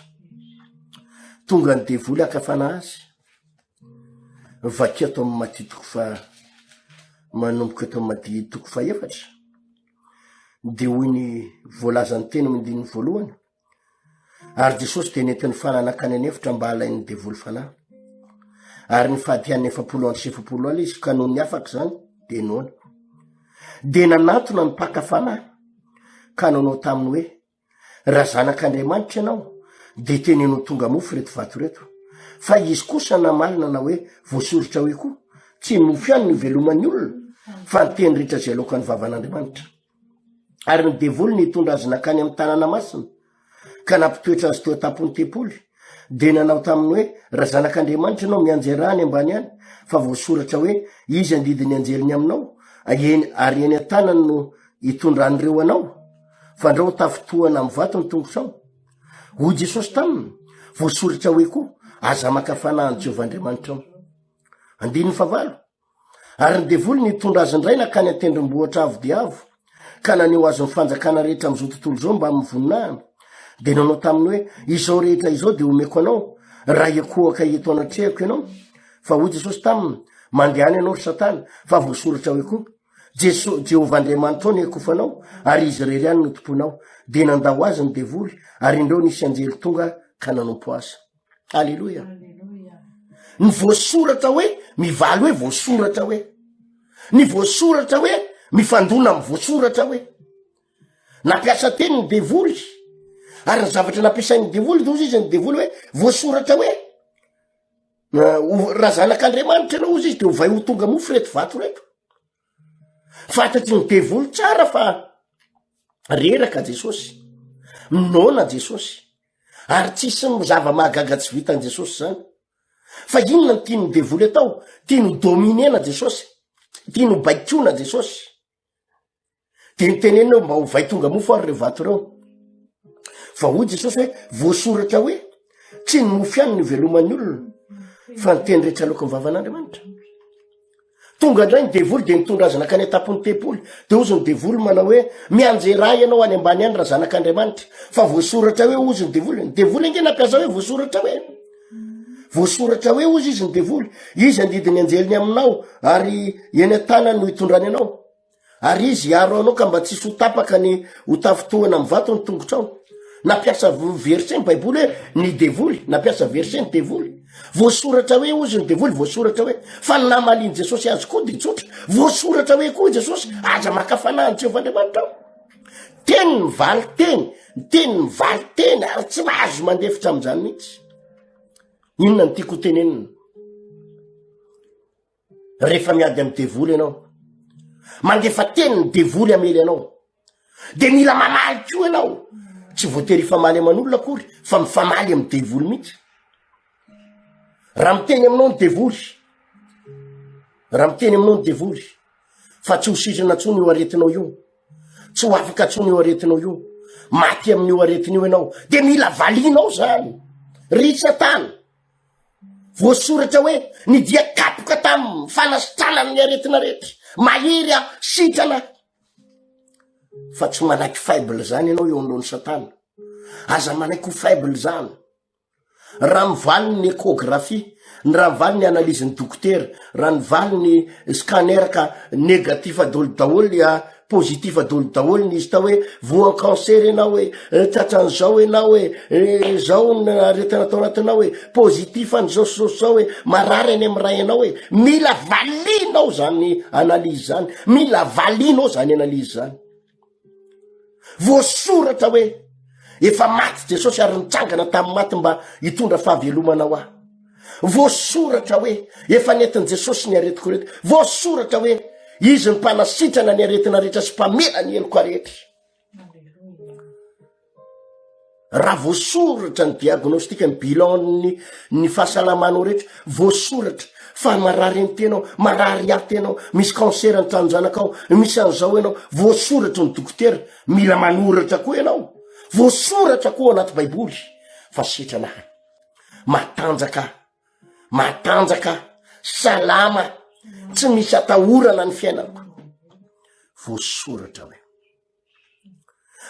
S1: Tonga ny devoly akafana azy. Vakio ato amin'ny Makitoko manomboka eto amin'ny Makitoko faefatra, dia hoy ny voalazan'ny teny amin'ny andininy voalohany, ary Jesosy dia nentin'ny fananakany anefitra mba alain'ny devoly fanahy, ary nifadikaniny 7 andro 7 alina izy, ka noho ny afaka zany dia noana. Dia nanantona ny mpaka fanahy, ka nanao taminy hoe raha zanak'Andriamanitra ianao dia tenenao tonga mofo reto vato reto. Fa izy kosa namalina na hoe voasoritra hoe koa, tsy mofo ihany ny veloman'ny olona, fa ny teny rehetra zay laoka ny vavan'Andriamanitra. Ary ny devoly nitondra azy nakany amin'ny tanàna masina, ka nampitoetra azy teo an-tampon'ny tempoly, dia nanao taminy hoe raha zanak'Andriamanitra ianao mianjera any ambany any, fa voasoratra hoe izy andidiny anjeliny aminao, ary eny an-tanany no hitondran'ireo anao, fa andrao tafitohana amin'ny vato ny tongotrao. Hoy Jesosy taminy, voasoratra hoe koa aza maka fanahy Jehovahandriamanitra. 9. Ary ny devoly nitondra azy indray nakany an-tendrombohitra avo dia avo, ka naneo azy ny fanjakana rehetra amin'izao tontolo izao mba amin'ny voninahiny. Dia nanao taminy hoe izao rehetra izao dia omeko anao raha ekohaka eto anatrehako ianao. Fa hoy Jesosy taminy, mandehany ianao ry Satana, fa voasoratra hoe koa Jehovahandriamanitra ny ekofanao, ary izy irery ihany no tomponao. Dia nandao azy ny devoly, ary indreo nisy anjely tonga ka nanompo azy. Alleluia. Ny voasoratra hoe mivaly hoe voasoratra hoe, ny voasoratra hoe mifandona amin'ny voasoratra hoe, nampiasa teny ny devoly, ary ny zavatra nampiasain'ny devoly dozy izy ny devoly hoe voasoratra hoe raha zanak'Andriamanitra ianao izy dia hovay ho tonga mofo reto vato reto. Fantatry ny devoly tsara fa reraka Jesosy, minona Jesosy, ary tsisy zava-mahagaga tsy vitan Jesosy zany. Fa inona ny tiany devoly atao? Tiany dominena Jesosy, tiany baikona Jesosy, tiany tenenao mba hovay tonga mofo ary reo vato reo. Fa hoy Jesosy hoe voasoratra hoe tsy ny mofo ihany ny veloman'ny olona, fa ny teny rehetra laoka ny vavan'Andriamanitra. Tonga indray ny devoly dia nitondra azy nakany an-tampon'ny tempoly, dia ozy ny devoly manao hoe mianjera ianao any ambany any raha zanak'Andriamanitra. Fa voasoratra hoe ozy ny devoly ange nampiasa hoe voasoratra hoe, voasoratra hoe ozy izy ny devoly, izy andidiny anjeliny aminao, ary eny an-tanany no hitondrany anao, ary izy hiaro anao ka mba tsisy ho tapaka ny ho tafitohana amin'ny vato ny tongotrao. Nampiasa verset ny Baiboly hoe ny devoly, nampiasa verset ny devoly. Voasoratra hoe ozy ny devoly, voasoratra hoe, fa ny namaliany Jesosy azy koa dia tsotra, voasoratra hoe koa Jesosy aza maka fanahy Jehovahandriamanitra. Teny mivaly teny, teny mivaly teny, ary tsy mahazo mandefitra amin'izany mihitsy. Inona ny tiako tenenina? Rehefa miady amin'ny devoly ianao, mandefa teny ny devoly amely ianao, dia mila mamaly koa ianao. Tsy voatery famaly aman'olona akory, fa mifamaly amin'ny devoly mihitsy. Raha miteny aminao ny devoly, raha miteny aminao ny devoly fa tsy ho sisana tsony io aretinao io, tsy ho afaka tsony io aretinao io, maty amin'io aretin'io ianao, de mila valinao zany. Ry Satana voasoratra hoe ny dia kapoka tamin'ny fanasitranany ny aretina rehetra, mahery a sitrana. Fa tsy manaiky faible zany ianao eo anoloan'ny Satana, aza manaiky ho faible zany. Raha mivaly ny échographie, raha mivaly ny analyse ny dokotera, raha mivaly ny scanner ka négatif daholo ya positif daholo ny izy ta hoe voan cancer ianao hoe tratran'izao ianao hoe zao ny aretina tao anatinao hoe positif an'izao hoe marary any amin'ny ray ianao hoe mila valinao zany analyse zany, mila valinao zany analyse zany. Voasoratra hoe efa maty Jesosy ary nitsangana tamin'ny maty mba hitondra fahavelomana ho aho. Voasoratra hoe efa nentin' Jesosy ny aretiko rehetra. Voasoratra hoe izy ny mpanasitrana ny aretina rehetra sy mpamela ny eloko rehetra. Raha voasoratra ny diagnostika ny bilan ny fahasalamanao rehetra, voasoratra fa marary ny tenao, marary aty ianao, misy cancer ny tranonjanakao, misy an'izao ianao, voasoratra ny dokotera, mila manoratra koa ianao, voasoratra koa anaty baiboly. Fa sitranahy matanjaka salama, tsy misy atahorana ny fiainako. Voasoratra hoe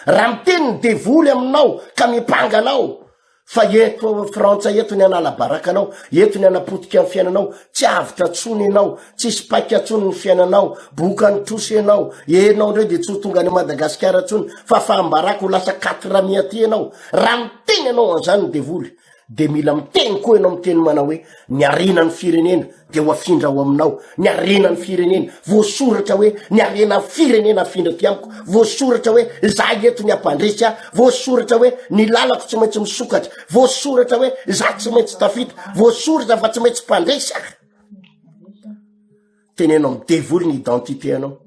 S1: raha miteny ny devoly aminao ka mipanganao fa eto Frantsa eto ny analabaraka anao, eto ny anapotika ny fiainanao, tsy avitra tsony ianao, tsy spaika tsony ny fiainanao, boka ny trosy ianao, enao ndray de tsy ho tonga any Madagasikara tsony fa fahambaraka ho lasa 400 aty ianao. Raha miteny anao an'izany ny devoly, de mila miteny koa ianao miteny manao hoe ny arena ny firenena de ho afindra ao aminao, ny arena ny firenena. Voasoratra hoe ny arena ny firenena afindra ty amiko. Voasoratra hoe zah eto ny ampandresy, voasoratra hoe ny lalako tsy maintsy misokatra, voasoratra hoe zah tsy maintsy tafita, voasoratra fa tsy maintsy mpandresy. Tenenao amin'ny devoly ny identité anao,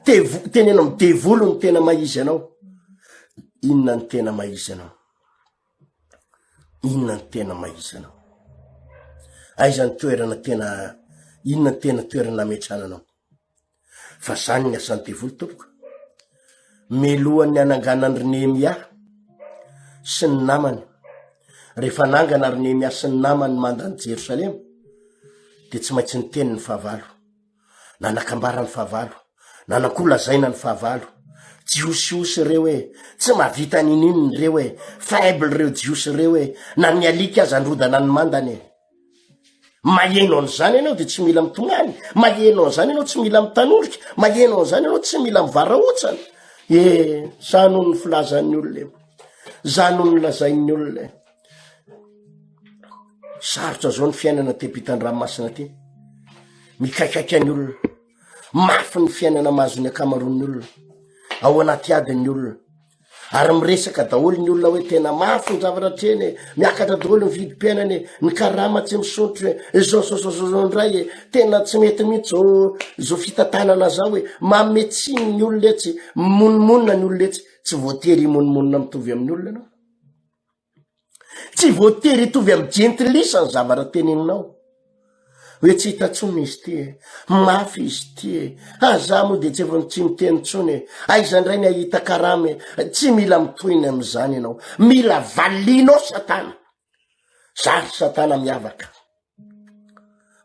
S1: tenenao amin'ny devoly ny tena maizy anao. Inona ny tena maizy anao? Inona ny tena maizy anao? Aiza ny toerana tena, inona ny tena toerana ametrhananao? Fa zany ny asan'ny devoly tompoko. Melohan'ny ananganan'ny Nehemia sy ny namany, rehefa nangana ry Nehemia sy ny namany mandany Jerosalema, de tsy maintsy ny teny ny fahavalo, nanakambara ny fahavalo, nanakolazaina ny fahavalo. Jiosy reo hoe tsy mavita nininy reo hoe faible reo jiosy reo hoe na ny alika aza androdana ny mandany. Maheno an'izany ianao de tsy mila mitongany, maheno an'izany ianao tsy mila mitanoriky, maheno an'izany ianao tsy mila mivaraotsana. Za noho ny filazan'ny olona, za noho ny lazain'ny olona. Sarotra zao ny fiainana te Pitan-dranomasina ty, mikaikaika ny olona, mafy ny fiainana mahazo ny akamaroan'ny olona ao anaty adin'ny olona, ary miresaka daholo ny olona hoe tena mafy ny zavatra treny, miakatra daholo ny vidim-piainany, ny karama tsy misotro zao ndray, tena tsy mety mihitsy zao fitantanana zao hoe mametsiny ny olona etsy, monimonina ny olona etsy. Tsy voatery monimonina mitovy amin'ny olona anao, tsy voatery hitovy amin'ny gentilisa ny zavatra teneninao. Hoe tsy hitatsony izy ty, mafy izy ty, aza moa de tsy efa tsy miteny tsony, aiza ndray ny ahita karama, tsy mila mitohiny am'izany ianao, mila valinao Satana. Zary Satana miavaka.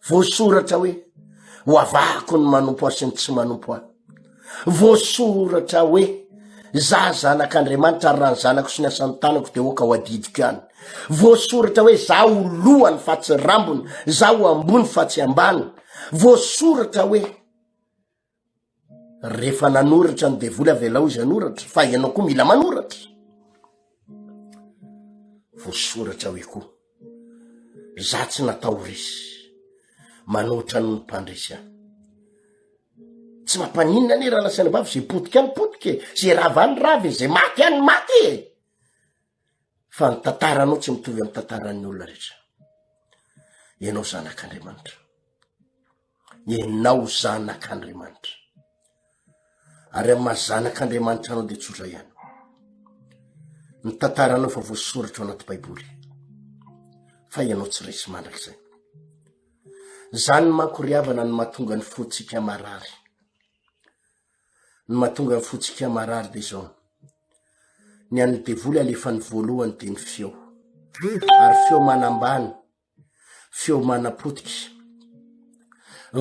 S1: Voasoratra hoe ho avako ny manompo ahy sy ny tsy manompo ahy. Voasoratra hoe za zanak'Andriamanitra ary raha ny zanako sy ny asan'ny tanako de oka ho adidiko ihany. Voasoratra hoe za ho lohany fa tsy rambony, za ho ambony fa tsy ambany. Voasoratra hoe rehefa nanoratra ny devoly avela izy anoratra, fa ianao koa mila manoratra. Voasoratra hoe koa za tsy natahorisy manoatra noho ny mpandresy ahy. Tsy mampanina ane raha lasaina vavy, zay potika any potike, zay rava any ravy, zay maty any maty. Fa ny tantaranao tsy mitovy amin'ny tantaran'ny olona rehetra. Ianao zanak'Andriamanitra, ianao zanak'Andriamanitra, ary amin'ny mahazanak'Andriamanitra anao de tsotra ihany. Ny tantaranao fa voasoratra anaty baiboly, fa ianao tsy resy mandrak'izay. zany manko riavana ny mahatonga ny fotsika marary. Ny mahatonga ny fotsika marary de zao. Ny an'ny devoly alefa ny voalohany de ny feo. Ary feo manambany, feo manapotiky,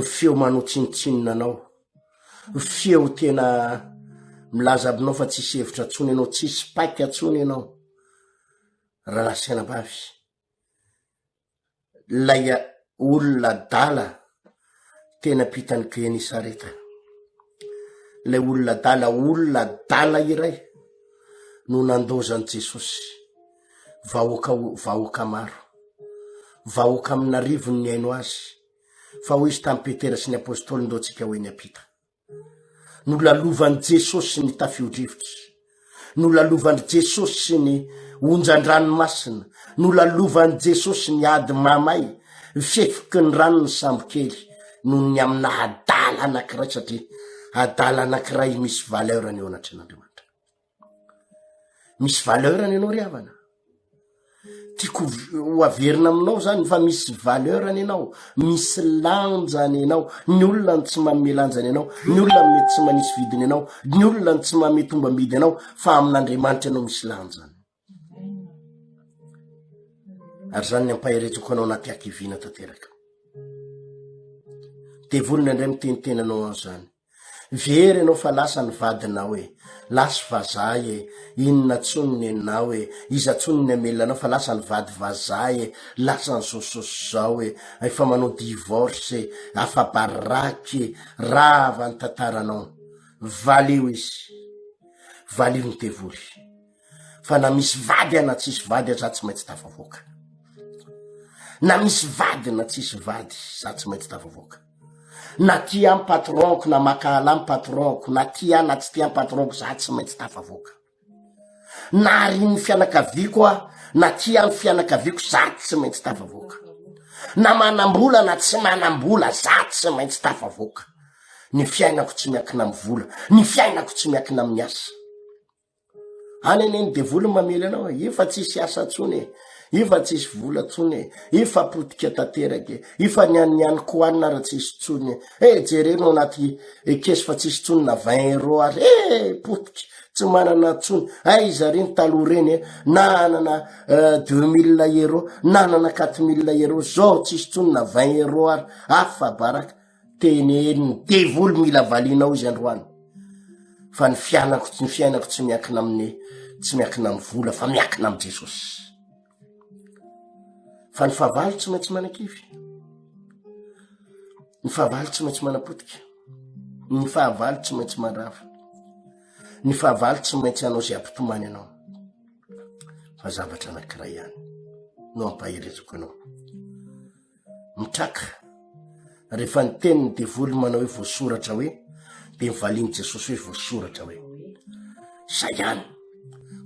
S1: feo manotsintsinina anao, feo tena milaza abinao fa tsisy hevitra atsony anao, tsisy paika atsony anao. Raha senabavy, lay olona dala tena pitany Genisareta. Lay olona dala iray no nandozan Jesosy vahoaka maro, vahoaka amina rivony ny aino azy, fa ho izy tamin'ny Petera sy ny apôstôly ndo tsika hoe ny apita. No lalovan'i Jesosy ny tafio-drivotra, no lalovan'i Jesosy ny onjan-dranomasina, no lalovan'i Jesosy ny ady mamay, fefiky ny rano ny sambokely, no ny amina adala anankiray, satria adala anankiray misy valeurany eo anatrin'Andriamanitra. Misy valeurany ianao riavana. Tiako ho averina aminao zany fa misy valeurany ianao, misy lanjany ianao. Ny olona ny tsy manome lanjany ianao, ny olona mety tsy manisy vidiny ianao, ny olona ny tsy manome tombam-bidy ianao, fa amin'Andriamanitra ianao misy lanjany. Ary zany ny ampaheretsoko anao anaty akivina tanteraka. Devolina indray miteniteny anao zany. Very anao fa lasa ny vadinao e, lasa vazaha e, inona tsony ny enao e, iza tsony ny amelona anao fa lasa ny vady vazaha e, lasa ny sososy zao e, efa manao divorce e, afa-baraky e, rava ny tantaranao. Valio izy, valio ny devoly. Fa na misy vady na tsisy vady za tsy maintsy tafavoaka. Na misy vady na tsisy vady za tsy maintsy tafavoaka. Na tia amin'ny patronko na makahala amin'ny patronko, na tia na tsy tia amin'ny patronko, za tsy maintsy tafavoaka. Na riny fianakaviako na tia amin'ny fianakaviako, za tsy maintsy tafavoaka. Na manambola na tsy manambola, za tsy maintsy tafavoaka. Ny fiainako tsy miankina amin'ny vola, ny fiainako tsy miankina amin'ny asa. Any ny devoly mamely anao, efa tsisy asa tsony, efa tsisy vola tsony, efa potika tanteraka, efa niany koanina raha tsisy tsony. Jereno anaty kesy fa tsisy tsony na 20 euro ary, potika, tsy manana tsony. Zareny taloha reny, nanana 2000 euro, nanana 4000 euro, zao tsisy tsony na 20 euro ary, afa baraka. Teneny devoly mila valinao izy androany. Fa ny fiainako tsy miankina amin'ny, tsy miankina amin'ny vola, fa miankina amin'ny Jesosy. Fa ny fahavalo tsy maintsy manakivy, ny fahavalo tsy maintsy manapotika, ny fahavalo tsy maintsy mandrava, ny fahavalo tsy maintsy anao zay ampitomany anao. Fa zavatra anankiray ihany no ampaherezako anao. Mitraka rehefa ny tenin'ny devoly manao hoe voasoratra hoe, de mivaliany Jesosy hoe voasoratra hoe. Zay ihany.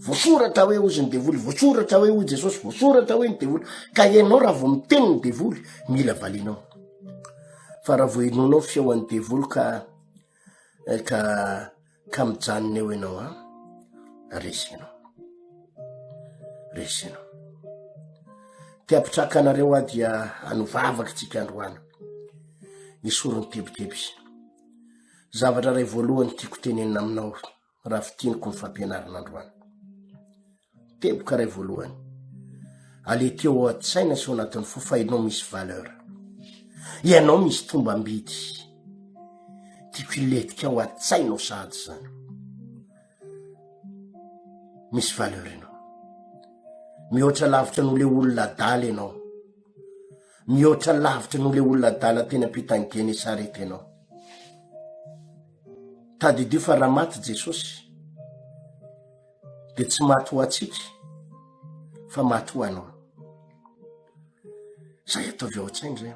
S1: Voasoratra hoe ozy ny devoly, voasoratra hoe hoy Jesosy, voasoratra hoe ny devoly. Ka ianao raha vo miteny ny devoly, mila valinao. Fa raha vo inonao feo an'ny devoly ka mijanona eo ianao, resinao. Resinao. Ty apitraka anareo dia anovavaka tsika androany. Isorony tebiteby. Zavatra ray voalohany tiako tenenina aminao, raha fitiniko ny fampianaran'androany. Teboka ray voalohany. Aleteo an-tsaina sy ao anatin'ny fo fa ianao misy valeur. Ianao misy tombam-bidy. Tiako iletika ao an-tsainao sahady zany. Misy valeur ianao. Mihoatra lavitra no le olona dala ianao. Mihoatra lavitra no le olona dala tena pitany Genisareta ianao. Tadidio fa raha maty Jesosy, de tsy maty ho atsika, fa maty ho anao. Zay ataovy ao an-tsaina zay.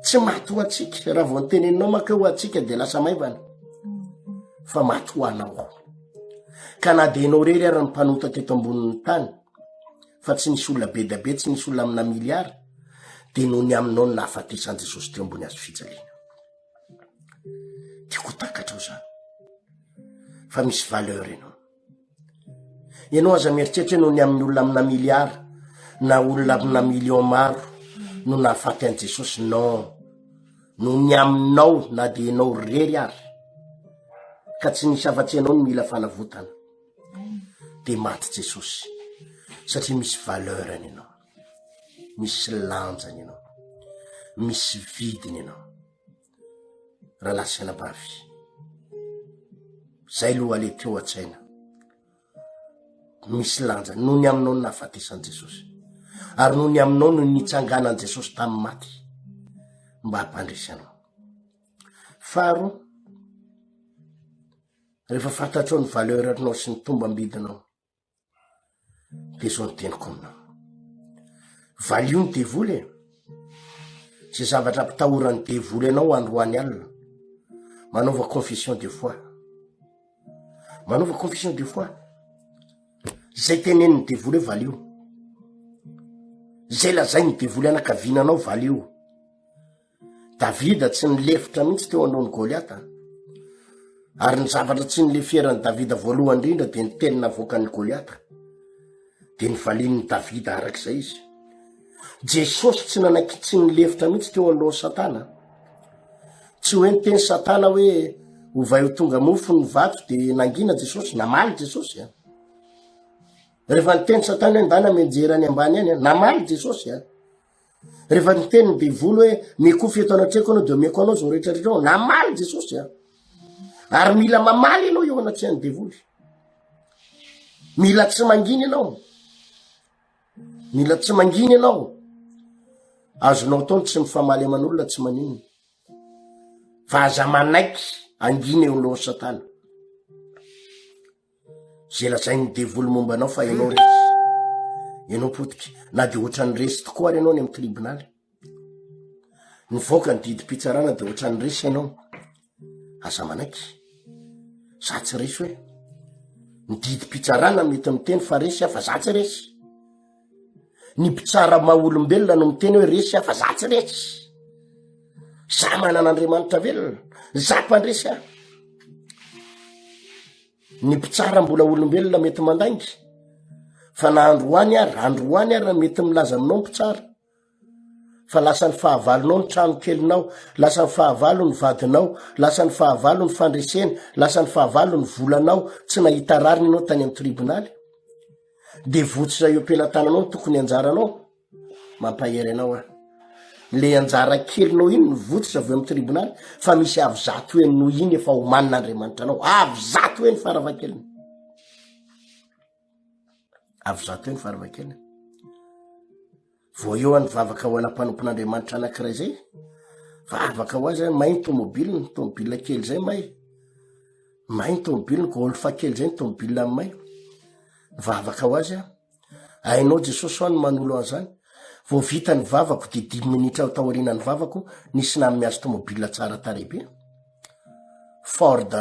S1: Tsy maty ho atsika, raha vo nyteneninao maka ho atsika de lasa maivana, fa maty ho anao. Ka na de enao rery ary ny mpanota teto ambonin'ny tany, fa tsy nisy olona be da be, tsy nisy olona amina miliara, de noho ny aminao ny nahafatesan'i Jesosy teo ambony azo fijaliana. Tiako takatra zany. Fa misy valeur ianao. Ianao aza mieritreritra noho ny amin'ny olona amina miliara, na olona amina million maro, no nahafaty an Jesosy non no ny aminao na de enao rery ary ka tsy nisy afatsy anao no mila fanavotana de maty Jesosy satria misy valeurany ianao, misy lanjany ianao, misy vidiny ianao. Raha lasy anabavy zay lo ale teo an-tsaina, misy lanjany no ny aminao no nahafatesan Jesosy ary no ny aminao no nitsanganan Jesosy tamin'ny maty mba hampandresy anao. Faro, rehefa fantatrao ny valeuranao sy ny tombam-bidinao de zao ny teniko aminao, valio ny devoly sy zavatra ampitahorany devoly anao androany alina. Manaova confession de foi, manaova confession de foi, zay teneniny devoly hoe valio, zay lazay ny devoly anakavinanao valio. Davida tsy nilefitra mihitsy teo alohan'ny Goliata, ary ny zavatra tsy nileferany Davida voalohany indrindra de ny teny navoakan'ny Goliata de ny valin'ny Davida arak'izay izy. Jesosy tsy nanaiky tsy nilefitra mihitsy teo alohan'ny Satana, tsy hoe niteny Satana hoe ovay ho tonga mofo ny vato de nangina Jesosy, namaly Jesosy a. Rehefa niteny Satana hoe ndana menjera any ambany any, namaly Jesosy a. Rehefa niteny ny devoly hoe mikofy eto anatreko anao de meko anao zao rehetrarehetra ao, namaly Jesosy a. Ary mila mamaly anao eo anatrehan'ny devoly, mila tsy manginy anao, mila tsy manginy anao. Azonao ataony tsy mifamaly aman'olona tsy maninona fa aza manaiky anginy eo alohan'ny Satana. Zay lazay ny devoly momba anao fa ianao resy, ianao potiky na de ohatrany resy tokoa ary ianao ny amin'ny tribunaly. Nivoaka ny didim-pitsarana de ohatrany resy ianao, aza manaiky za tsy resy hoe ny didim-pitsarana mety miteny fa resy fa za tsy resy. Ny mpitsara maha-olombelona no miteny hoe resy fa za tsy resy. Za manan'Andriamanitra velona, za mpandresy a. Ny mpitsara mbola olombelona mety mandaingy, fa na androany ary mety milaza aminao mpitsara, fa lasa ny fahavalonao ny trano kelinao, lasa ny fahavalo ny vadinao, lasa ny fahavalo ny fandresena, lasa ny fahavalo ny volanao, tsy nahita rariny anao tany amin'ny tribunaly de votsy eo am-pelantananao tokony anjaranao. Mampahery anao a, le anjara kelinao iny ny votsy avy amin'ny tribunaly, fa misy avy zato hoe noho iny efa homanin'Andriamanitra anao, avy zato hoe ny faravakeliny, avy zato hoe ny faravakeliny. Vo eo any vavaka ho anam-panompon'Andriamanitra anankiray zay, vavaka ho azy may ny tomobilina kely zay may ny tomobiliny golfa kely zay ny tomobilina may, vavaka ho azy a. Ainao Jesosy ho any manolo an'izany, vo vita ny vavako de 10 minitra taoriana ny vavako nisy naminy azy tomobilina tsara tarehibe, Ford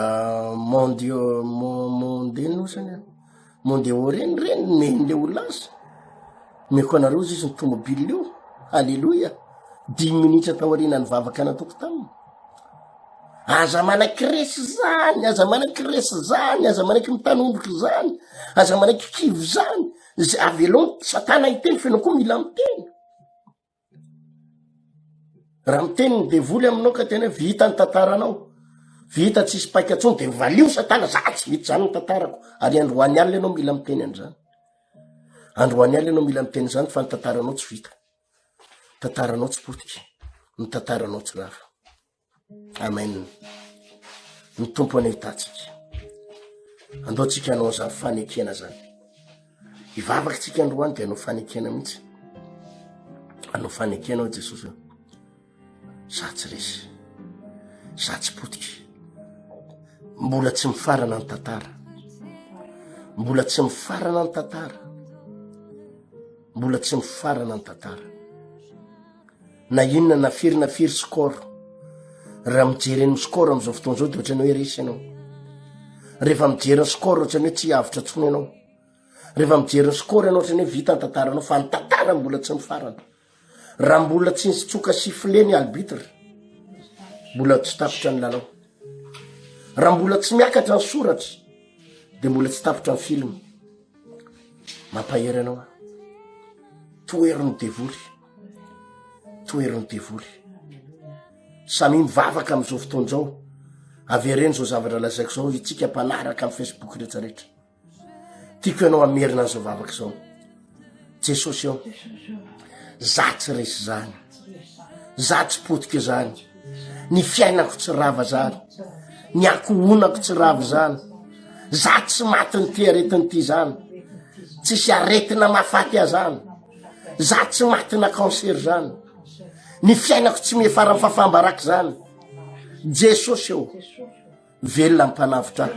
S1: Mondeo reny meny le olona azy, meko anareo izy ny tomobilina io, alleloia, 10 minitra taoriana ny vavaka natoko taminy. Aza manaiky resy zany, aza manaiky resy zany, aza manaiky mitanomboky zany, aza manaiky kivy zany, zay avelony Satana hiteny feno koa mila miteny. Raha miteny ny devoly aminao ka tena vita ny tantaranao, vita tsisy paika tsony de valio Satana, za tsy vita zany ny tantarako. Ary androany alina ianao mila miteny an'izany, androany alina ianao mila miteny zany fa ny tantaranao tsy vita, tantaranao tsy potiky, ny tantaranao tsy rafa. Amen. Ny tompo any ahitatsika, andao tsika anao zany fanekena zany, ivavaky tsika androany de anao fanekena mihitsy, anao fanekena o Jesosy, za tsy resy, za tsy potiky, mbola tsy mifarana ny tantara, mbola tsy mifarana ny tantara, mbola tsy mifarana ny tantara. Na inona na firy skoro, raha mijery ny skoro am'izao fotoana zao de ohatrany hoe resy ianao. Rehefa mijery ny skoro ohatrany hoe tsy avitra tsony ianao, rehefa mijery ny skoro ianao ohatrany hoe vita ny tantaranao, fa ny tantara mbola tsy mifarana. Raha mbola tsy nitsoka sifflet ny arbitre, mbola tsy tapitra ny lalao. Raha mbola tsy miakatra ny soratra de mbola tsy tapitra ny film. Mampahery anao, toero ny devoly, toeriny devoly samy mivavaka am'izao fotoana zao avereny zao zavatra lazaiko zao itsika mpanaraka amy Facebook rehetrarehetra tiako ianao amerina an'izao vavaka zao Jesosy eo za tsy resy zany za tsy potika zany ny fiainako tsy rava zany ny akohonako tsy rava zany za tsy matiny ty aretiny ty zany tsisy aretina mafaty a zany za tsy matina cancer zany ny fiainako tsy mihafara mifafambaraky zany Jesosy eo velona mpanavitra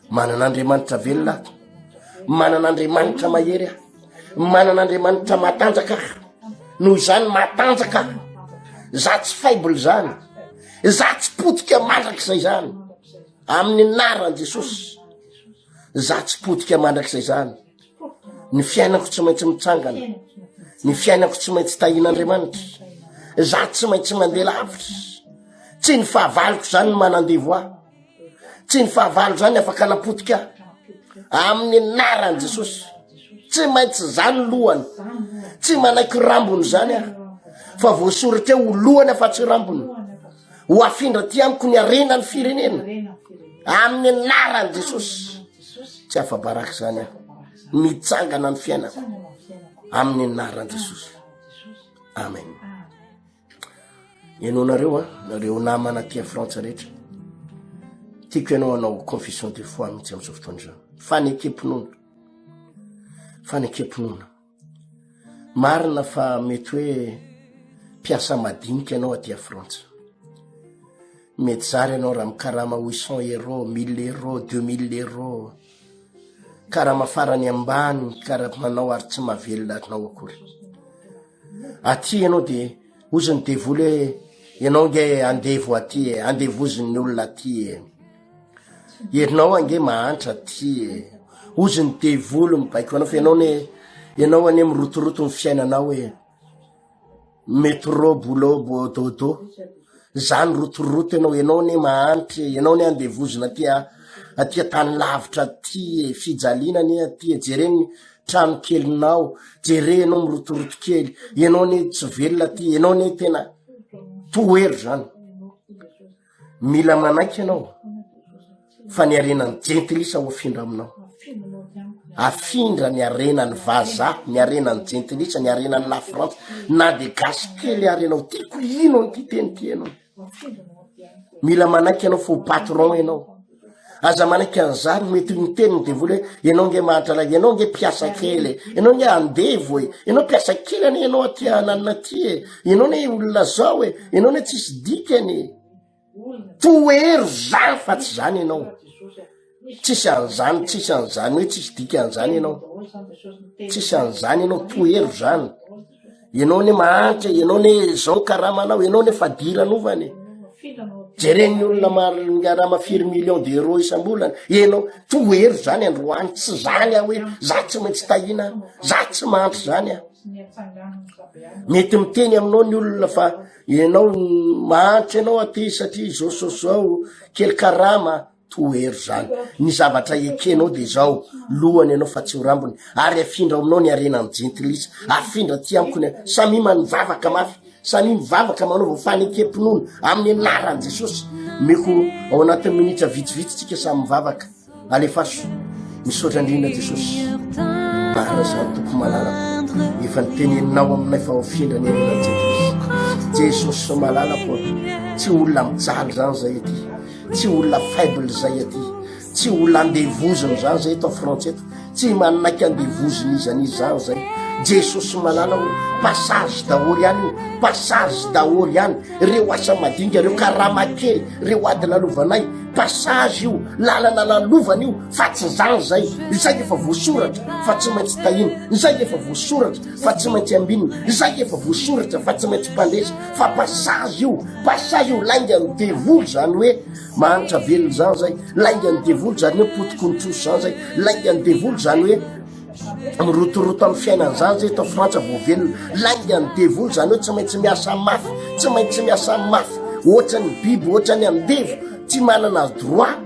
S1: manan'Andriamanitra velona manan'Andriamanitra mahery manan'Andriamanitra matanjaka noho izany matanjaka za tsy faible zany za tsy potika mandrak'izay zany amin'ny anaran Jesosy za tsy potika mandrak'izay zany ny fiainako tsy maintsy mitsangana ny fiainako tsy maintsy tahin'Andriamanitra za tsy maintsy mandeha lavitra tsy ny fahavaloko zany ny manandevo aho tsy ny fahavalo zany afaka napotika amin'ny anaran Jesosy tsy maintsy zany lohany tsy manaiky rambony zany aho fa voasoratra eo lohany afa tsy rambony ho afindra ty amiko ny arena ny firenena amin'ny anaran Jesosy tsy afa-baraky zany aho mitsangana ny fiainako amin'ny anaran Jesosy amen. Ianao nareo namana tia Frantsa rehetra tiako ianao anao confession de foi mitsy am'izao fotoana zao fanekepinona marina fa mety hoe piasa madinika ianao aty Frantsa mety zary ianao raha mikarama 800 euros 1000 euros 2000 euros karama farany ambany karaha manao ary tsy mahavelona anao akory aty ianao de oziny devoly hoe ianao nge andevo aty andevoziny olona aty ianao ange mahantra aty oziny devoly mibaiko anao fa ianao ane mirotoroto ny fiainanao hoe métro boulot dodo zany rotoroto ianao ne mahantry ianao ne andevozina aty tany lavitra aty fijalinany aty jereny trano kelinao jere ianao mirotoroto kely ianao ne tsy velona aty ianao ne tena toery zany mila manaiky ianao fa ny arenany gentilisa ho afindra aminao afindra ny arenany vaza ny arenany gentilisa ny arenany la France na de gasy kely arenao tiako ino an'ity teny ty ianao mila manaiky ianao fa ho patron ianao aza manaiky an'izany mety ny teniny devoly hoe ianao nge mahatra la ianao nge piasa kely ianao nge andevo ianao piasa kely ane ianao aty ananina aty ianao ne olona zao ianao ne tsisy dikany toery zany fa tsy zany ianao tsisy an'zany hoe tsisy dika an'zany ianao tsisy an'zany ianao toery zany ianao ne mahantra ianao ne zao karamanao ianao ne fadiranovany jereny olona marama 4 millions d'euros isam-bolana ianao toery zany androany tsy zany aho hoe za tsy maintsy tahina za tsy mahantra zany aho mety miteny aminao ny olona fa ianao mahantra ianao aty satria zao kely karama toery zany ny zavatra ekenao de zao lohany ianao fa tsy ho rambony ary afindra aminao ny arenany gentilisa afindra ty amiko ny samy manivavaka mafy samy mivavaka manao fanekepinona amin'ny anaran Jesosy meko ao anatin'ny minitra vitsivitsy tsika samy mivavaka alefaso misaotra indrindra Jesosy marina zany tompo malala efa niteneninao aminay fa afindra ny arenany gentilisa Jesosy malalako tsy olona mijaly zany zay aty tsy olona faible zay aty tsy olona andevoziny zany zay eto Frantsa eto tsy manaiky andevoziny izanizy zany zay Jesosy malala ho passage daholo ihany io passage daholo ihany reo asa madinga reo karama kely reo ady lalovanay passage io lalana lalovana io fa tsy zany zay zay efa voasoratra fa tsy maintsy tahiny zay efa voasoratra fa tsy maintsy ambinina zay efa voasoratra fa tsy maintsy mpandesa fa passage io lainga ny devoly zany hoe mahanitra velona zany zay lainga ny devoly zany hoe potikontroso zany zay lainga ny devoly zany hoe mirotoroto amin'ny fiainany zany zay eto Frantsa voavelona lainga ny devoly zany hoe tsy maintsy miasa mafy ohatrany biby ohatrany andevo tsy manana droit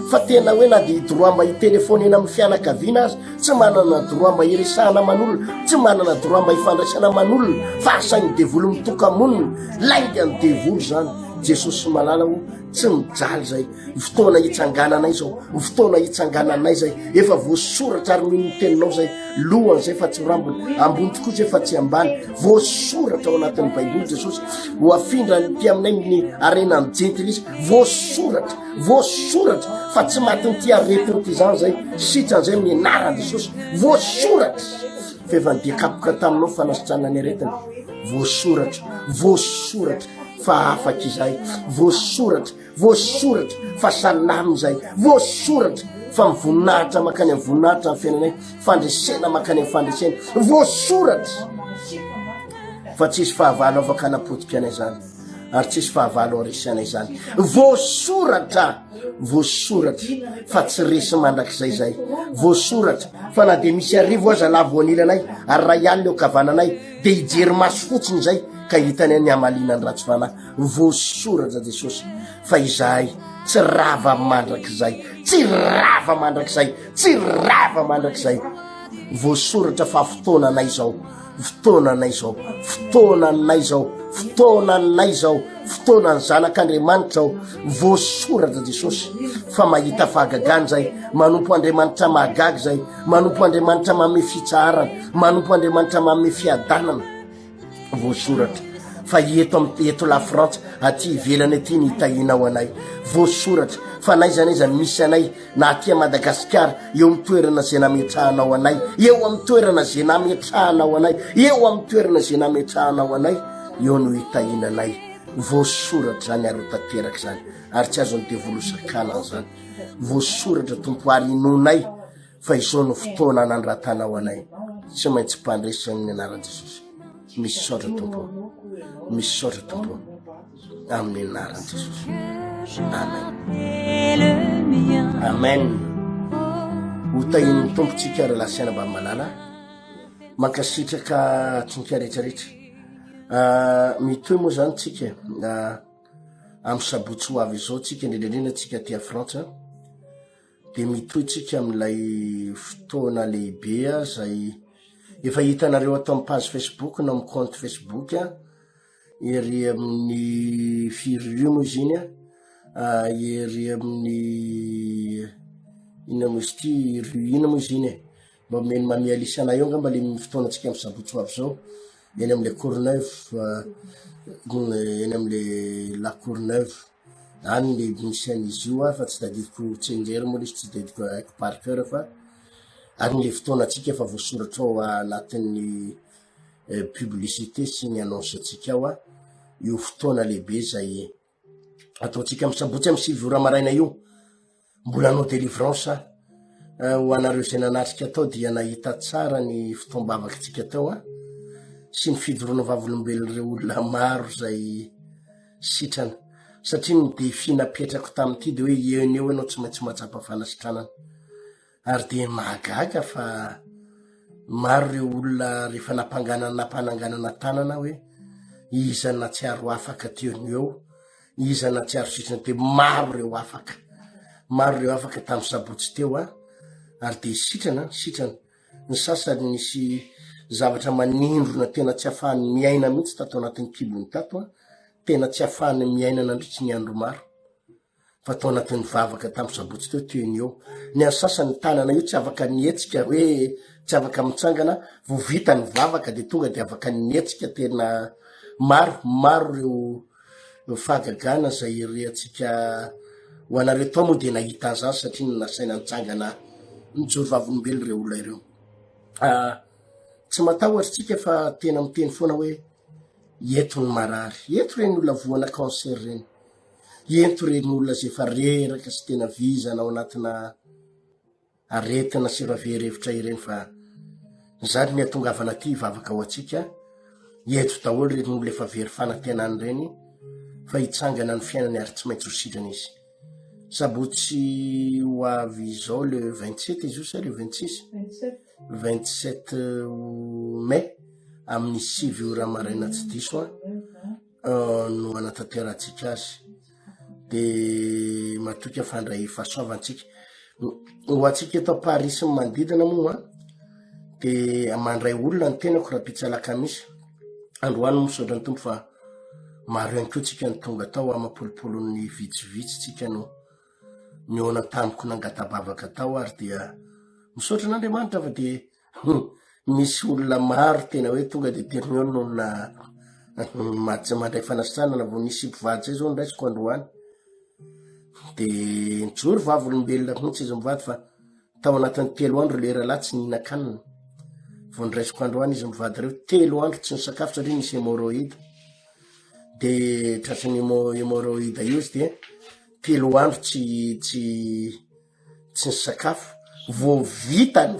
S1: fa tena hoe na de droit mba hitelefony eny amin'ny fianakaviana azy tsy manana droit mba hiresahana aman'olona, tsy manana droit mba hifandraisana aman'olona fa asainy devoly mitokamonina lainga ny devoly zany. Jesosy malala ho tsy mijaly zay fotoana hitsangananay zao, fotoana hitsangananay zay efa voasoratra ary mino teninao zay lohany zay fa tsy rambony ambony tokoa zay fa tsy ambany, voasoratra ao anatin'ny baiboly. Jesosy ho afindra ty aminay ny arenany jentilisa, voasoratra fa tsy maty ny ty aretiny ty zany zay sitran'zay amin'ny anaran Jesosy, voasoratra fa efa nidekapoka taminao fanasitrana ny aretiny, voasoratra fa afaka izay, voasoratra fa salamy zay, voasoratra fa mivonahitra makany amin'ny voninahitra ny fiainanay, fandresena makany amin'ny fandresena, voasoratra fa tsisy fahavalo afaka anapotika anay zany ary tsisy fahavalo aresanay zany, voasoratra fa tsy resy mandrakizay zay, voasoratra fa na de misy arivo aza lavo anilanay ary ray alina eo kavananay de hijery maso fotsiny zay ka hitany ny amalina ny ratsy fanahy, voasoratra Jesosy fa izahay tsy rava mandrakizay, voasoratra fa fotoananay zao, fotoanany zanak'Andriamanitra zao, voasoratra Jesosy fa mahita fahagagany zay, manompo Andriamanitra mahagagy zay, manompo Andriamanitra mame fitsarana, manompo Andriamanitra mame fiadanana, voasoratra fa eto la France aty ivelany aty ny hitahinao anay, voasoratra fa naiza misy anay na aty Madagasikara eo amin'ny toerana zay nametrahanao anay, eo amin'ny toerana zay nametrahanao anay, eo no hitahinanay, voasoratra zany aro tanteraka zany ary tsy azony devolo sakanany zany, voasoratra tompoary inonay fa izao no fotoana nandratanao anay, tsy maintsy mpandresy amin'ny anaran Jesosy. Misy saotra tompo amin'ny anaran Jesosy, amen. Ho tahin'ny tompontsika ary lasiana mba malala mankasitraka tsika rehetrarehetra, mitoy moa zany tsika amin'ny sabotsy ho avy izao tsika indrindrindrindra tsika tia Frantsa de mitoy tsika amin'ilay fotoana lehibe zay efa hitanareo atao amin'ny page Facebook na amin'ny compte Facebook ery amin'ny firy moa izy iny ery amin'ny ina moa izy ty ruine moa izy iny mba meny mamialisy anay eo ngamba le fotoana tsika amin'ny sabotsy ho avy zao eny am'le Courneuve, eny am'le la Courneuve any le misy an'izy io fa tsy dadidiko tsenjery moa le izy tsy dadidiko haiko par cœur fa any le fotoana tsika efa voasoratra ao anatin'ny publicité sy ny annonce tsika ao io fotoana lehibe zay ataotsika amin'ny sabotsy amin'ny 6 ora maraina io, mbola anao délivrance ho anareo zay nanatrika atao dia nahita tsara ny fotoam-bavaka tsika tao sy ny fidoroana vavolombelona reo olona maro zay sitrana satria ny defi napetrako tamin'ity de hoe eny eo ianao tsy maintsy mahatsapa fanasitranana ary de mahagaga fa maro reo olona rehefa nampananganana tanana hoe iza na tsy aro afaka teony eo, iza na tsy aro sitrana de maro reo afaka tamin'ny sabotsy teo ary de sitrana ny sasany nisy zavatra manindrona tena tsy afahany miaina mihitsy tato anatin'ny kibony tato tena tsy afahany miaina nandritry ny andro maro fa tao anatin'ny vavaka tamin'ny sabotsy teo teony eo, ny any sasany tanana io tsy afaka nietsika hoe tsy afaka mitsangana vo vita ny vavaka de tonga de afaka nietsika, tena maro reo fahagagana zay reatsika ho anareo tao moa de nahita an'zany satria ny nasaina nitsangana mijoro vavolombelo reo olona ireo. Tsy matahotra tsika fa tena miteny foana hoe eto ny marary, eto reny olona voana cancer reny, eto reny olona zay efa reraka sy tena vizana ao anatina aretina sy raverevitra ireny fa zany ny atongavana ty vavaka ho atsika eto daholo reny olona efa very fanantenany reny fa hitsangana ny fiainany ary tsy maintsy ho sitrana izy. Sabotsy ho avy izao le 27 izy io sa le 27 mai amin'ny 6 ora maraina tsy diso no anatanterantsika azy de matoky afandray fahasoavantsika ho atsika eto Paris sy manodidina moa de mandray olona ny tenako raha pitsala misy androany misaodra ny tompo fa maro ihany koa tsika ny tonga tao amapolipolon'ny vitsivitsy tsika no niona tamiko nangatabavaka tao ary dia misaotra n'Andriamanitra fa de misy olona maro tena hoe tonga de termion nona mandray fanasana na vao nisy mpivady zay zao ndraisiko androany de nijoro vavolombelona mihitsy izy mivady fa tao anatin'ny 3 andro lera lahy tsy nihinakanina vao ndraisiko androany izy mivady reo 3 andro tsy nisakafo satria nisy hémorroïde de tratry ny hémorroïde io izy de 3 andro tsy nisakafo vao vita ny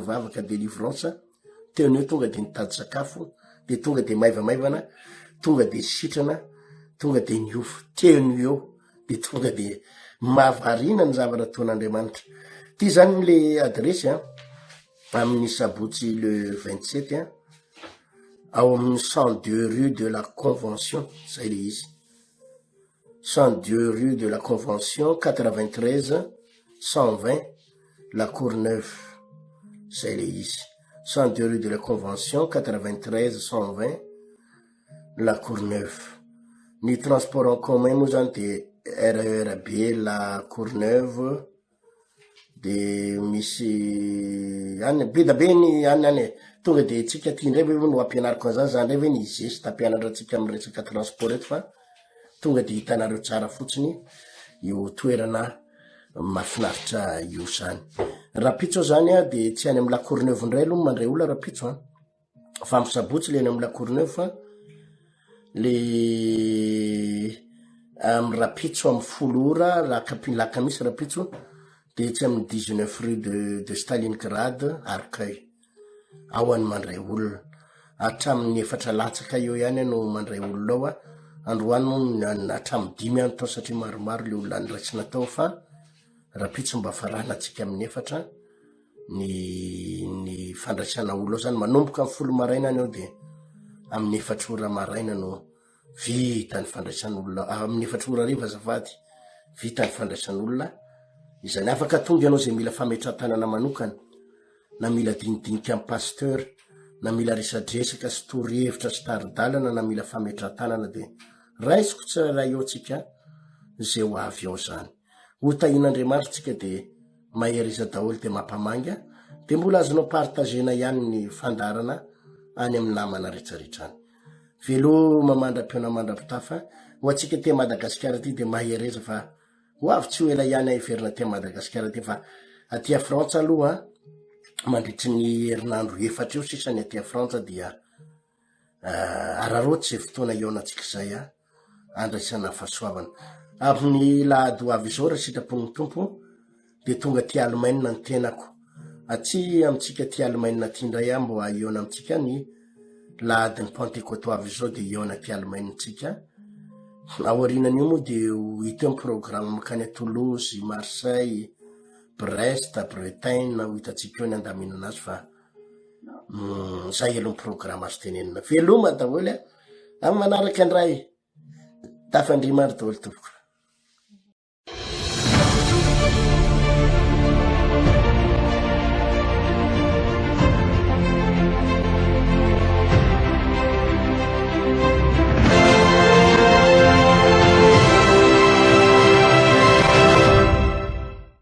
S1: vavaka délivrance teo ny tonga de nitady sakafo de tonga de maivamaivana tonga de sitrana tonga de niofo teo ny eo de tonga de mavarina ny zavatra ataon'Andriamanitra ty zany le adresy amin'ny sabotsy le 27 ao amin'ny 102 rue de la Convention zay le izy 102 rue de la Convention 93 120 la Courneuve zay le izy 102 rue de la Convention 93 120 la Courneuve ny transport en commun moa zany de RERB la Courneuve de misy any be da be ny any tonga de tsika ty ndray ve no ampianariko an'izany zany ndray ve ny zesta ampianatra atsika amin'ny resaka transport eto fa tonga de hitanareo tsara fotsiny io toerana mahafinaritra io zany rapitso zany de tsy any amin'ny la Courneuve ndray aloha mandray olona rapitso fa amin'ny sabotsy le any amin'ny la Courneuve fa le amin'ny rapitso amin'ny folora laka misy rapitso de tsy amin'ny 19 rue de Stalingrad Arcueil ao any mandray olona hatramin'ny 4 latsaka eo ihany no mandray olona ao androany moa hatramin'ny 5 any tao satria maromaro le olona niraisina tao fa rapitso mba farana atsika amin'ny 4 ny fandraisana olona zany manomboka amin'ny 10 maraina any ao de amin'ny 4 ora maraina no vita ny fandraisana olona amin'ny 4 ora ariva azafady vita ny fandraisana olona izany afaka tonga ianao zay mila fametrahantanana manokana na mila dinidinika amin'ny pasteur na mila resadresaka sy torohevitra sy taridalana na mila fametrahantanana de raisiko tsara eo tsika zay ho avy ao zany ho tahin'Andriamanitra tsika de maheriza daholo de mampamanga de mbola azonao partagena ihany ny fandarana any amin'ny namana rehetrarehetra any velo mamandram-piona mandram-pitafa ho atsika te Madagasikara ty de mahereza fa ho avy tsy ho ela ihany iverina te Madagasikara ty fa aty Frantsa aloha mandritry ny herinandro 4 eo sisany aty Frantsa dia ararotsy zay fotoana ionatsika zay andraisana fahasoavana amin'ny lahady ho avy izao raha sitrapon'ny tompo de tonga ty Allemagne ny tenako aty amitsika ty Allemagne ty ndray mbo iona amitsika ny lahadin'ny Pentecôte avy izao de iona ty Allemagne tsika aorinan'io moa de hita amin'ny programme makany a Toulouse, Marseille, Brest, Bretagne ho hitatsika eo ny andamina anazy fa zay aloha programme azo tenenina veloma daholo amin'ny manaraka andray tafandrimary daholo tompoko